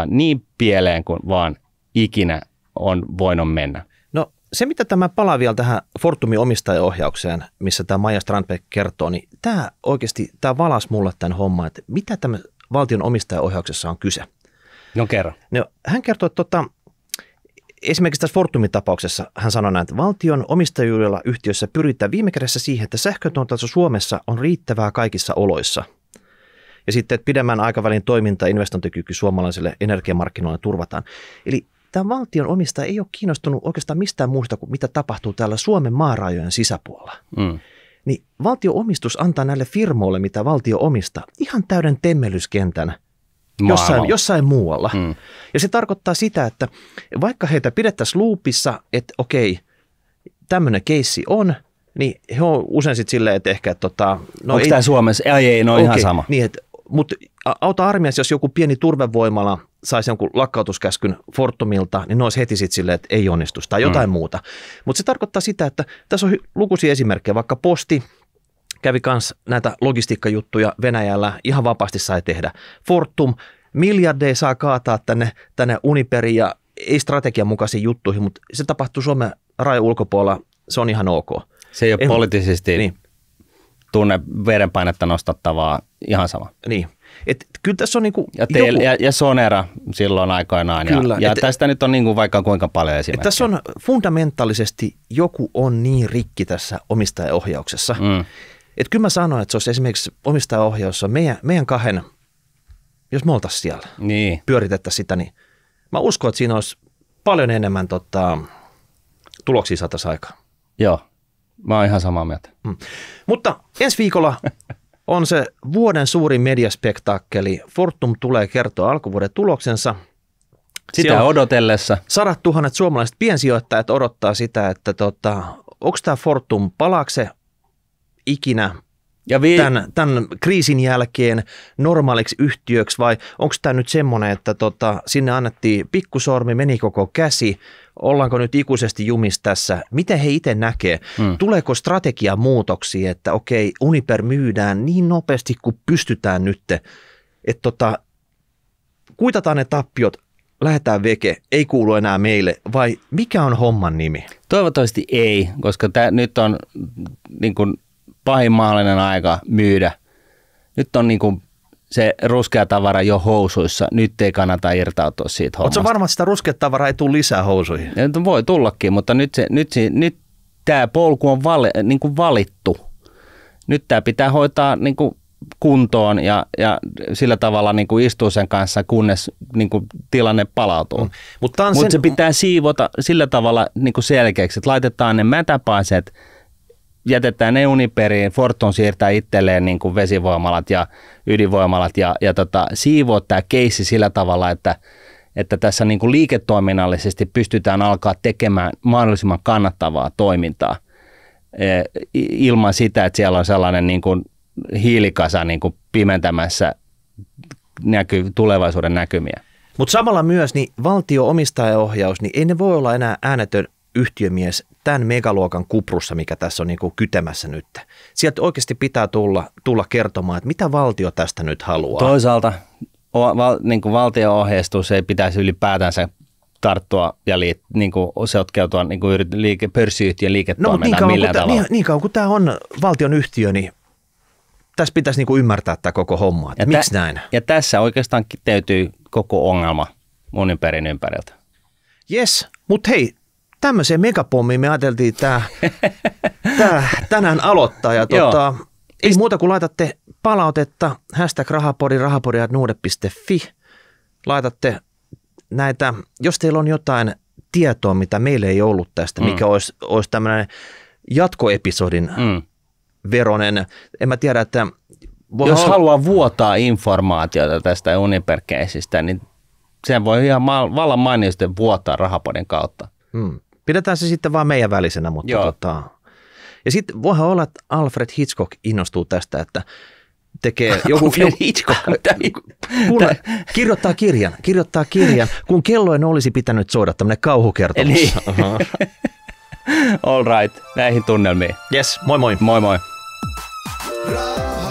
A: niin pieleen kuin vaan ikinä on voinut mennä.
B: No se, mitä tämä palaa vielä tähän Fortumin omistajaohjaukseen, missä tämä Maija Strandberg kertoo, niin tämä oikeasti valasi mulle tämän homman, että mitä tämä valtion omistajaohjauksessa on kyse.
A: No kerro.
B: No, hän kertoo, että esimerkiksi tässä Fortumin tapauksessa hän sanoi näin, että valtion omistajuudella yhtiössä pyritään viime kädessä siihen, että sähkötuotanto Suomessa on riittävää kaikissa oloissa. Ja sitten, että pidemmän aikavälin toiminta ja investointikyky suomalaisille energiamarkkinoille turvataan. Eli tämä valtion omistaja ei ole kiinnostunut oikeastaan mistään muusta kuin mitä tapahtuu täällä Suomen maarajojen sisäpuolella. Niin valtio-omistus antaa näille firmoille, mitä valtio omistaa, ihan täyden temmelyskentän jossain muualla. Ja se tarkoittaa sitä, että vaikka heitä pidettäisiin luupissa, että okei, tämmöinen keissi on, niin he on usein sitten silleen, että ehkä,
A: no onko tämä Suomessa? Ei, no ihan sama.
B: Niin, mutta auta armias, jos joku pieni turvevoimala saisi jonkun lakkautuskäskyn Fortumilta, niin ne olisi heti sitten silleen, että ei onnistu tai jotain muuta. Mutta se tarkoittaa sitä, että tässä on lukuisia esimerkkejä, vaikka Posti kävi myös näitä logistiikkajuttuja Venäjällä, ihan vapaasti sai tehdä. Fortum, miljardeja saa kaataa tänne Uniperiin ja ei strategian mukaisiin juttuihin, mutta se tapahtuu Suomen rajan ulkopuolella, se on ihan ok.
A: Se ei ole poliittisesti tunne verenpainetta nostattavaa, ihan sama.
B: Niin. Et kyllä tässä on niinku
A: ja Sonera silloin aikoinaan. Kyllä, ja tästä nyt on niinku vaikka kuinka paljon esimerkkejä.
B: Tässä on fundamentaalisesti joku on niin rikki tässä omistajaohjauksessa. Että kyllä mä sanoin, että se olisi esimerkiksi omistajaohjaus on meidän kahden, jos me oltaisiin siellä, pyöritettäisiin sitä, niin mä uskon, että siinä olisi paljon enemmän tuloksia saataisiin aikaan.
A: Joo, mä oon ihan samaa mieltä.
B: Mutta ensi viikolla on se vuoden suurin mediaspektaakkeli. Fortum tulee kertoa alkuvuoden tuloksensa.
A: Sitä odotellessa.
B: 100 000 suomalaiset piensijoittajat odottaa sitä, että onko tämä Fortum, palaako se ikinä tämän kriisin jälkeen normaaliksi yhtiöksi vai onko tämä nyt semmoinen, että sinne annettiin pikkusormi, meni koko käsi, ollaanko nyt ikuisesti jumis tässä, miten he itse näkee, tuleeko strategiamuutoksia, että okei, Uniper myydään niin nopeasti kuin pystytään nyt, että kuitataan ne tappiot, lähdetään veke, ei kuulu enää meille, vai mikä on homman nimi?
A: Toivottavasti ei, koska nyt on niin kuin pahin mahdollinen aika myydä. Nyt on niin kuin se ruskea tavara jo housuissa. Nyt ei kannata irtautua siitä hommasta.
B: Oletko varma, että sitä ruskea tavaraa ei tule lisää housuihin?
A: Voi tullakin, mutta nyt tämä polku on niin kuin valittu. Nyt tämä pitää hoitaa niin kuin kuntoon ja sillä tavalla niin kuin istua sen kanssa, kunnes niin kuin tilanne palautuu. Mutta se pitää siivota sillä tavalla niin kuin selkeäksi, että laitetaan ne mätäpaiset, jätetään ne Uniperiin, Fortum siirtää itselleen niin kuin vesivoimalat ja ydinvoimalat ja siivoa tämä keissi sillä tavalla, että tässä niin kuin liiketoiminnallisesti pystytään alkaa tekemään mahdollisimman kannattavaa toimintaa ilman sitä, että siellä on sellainen niin kuin hiilikasa niin kuin pimentämässä tulevaisuuden näkymiä.
B: Mutta samalla myös niin valtio-omistajaohjaus, niin ei ne voi olla enää äänetön yhtiömies tämän megaluokan kuprussa, mikä tässä on niin kuin kytemässä nyt. Sieltä oikeasti pitää tulla kertomaan, että mitä valtio tästä nyt haluaa.
A: Toisaalta niin kuin valtio-ohjeistus ei pitäisi ylipäätänsä tarttua ja niin kuin sotkeutua niin kuin pörssiyhtiön liiketoimintaan millään tavalla.
B: Niin kauan kuin tämä on valtion yhtiö, niin tässä pitäisi niin kuin ymmärtää tämä koko homma. Miksi näin?
A: Ja tässä oikeastaan kiteytyy koko ongelma Uniperin ympäriltä.
B: Jes, mutta hei, tämmöiseen megapommiin me ajateltiin tämä tänään aloittaa. Ja ei muuta kuin laitatte palautetta, #rahapodi@nuude.fi. Laitatte näitä, jos teillä on jotain tietoa, mitä meillä ei ollut tästä, mikä olisi tämmöinen jatkoepisodin veronen. En mä tiedä, että
A: jos haluaa vuotaa informaatiota tästä Uniper-keisistä, niin sen voi ihan vallan mainiosti vuotaa Rahapodin kautta.
B: Pidetään se sitten vaan meidän välisenä, mutta ja sitten voihan olla, että Alfred Hitchcock innostuu tästä, että tekee joku
A: Hitchcock.
B: Kuule, kirjoittaa kirjan, kun kellojen olisi pitänyt soida tämmöinen kauhukertomus.
A: Niin. All right, näihin tunnelmiin.
B: Yes, moi moi.
A: Moi moi.
C: Raha.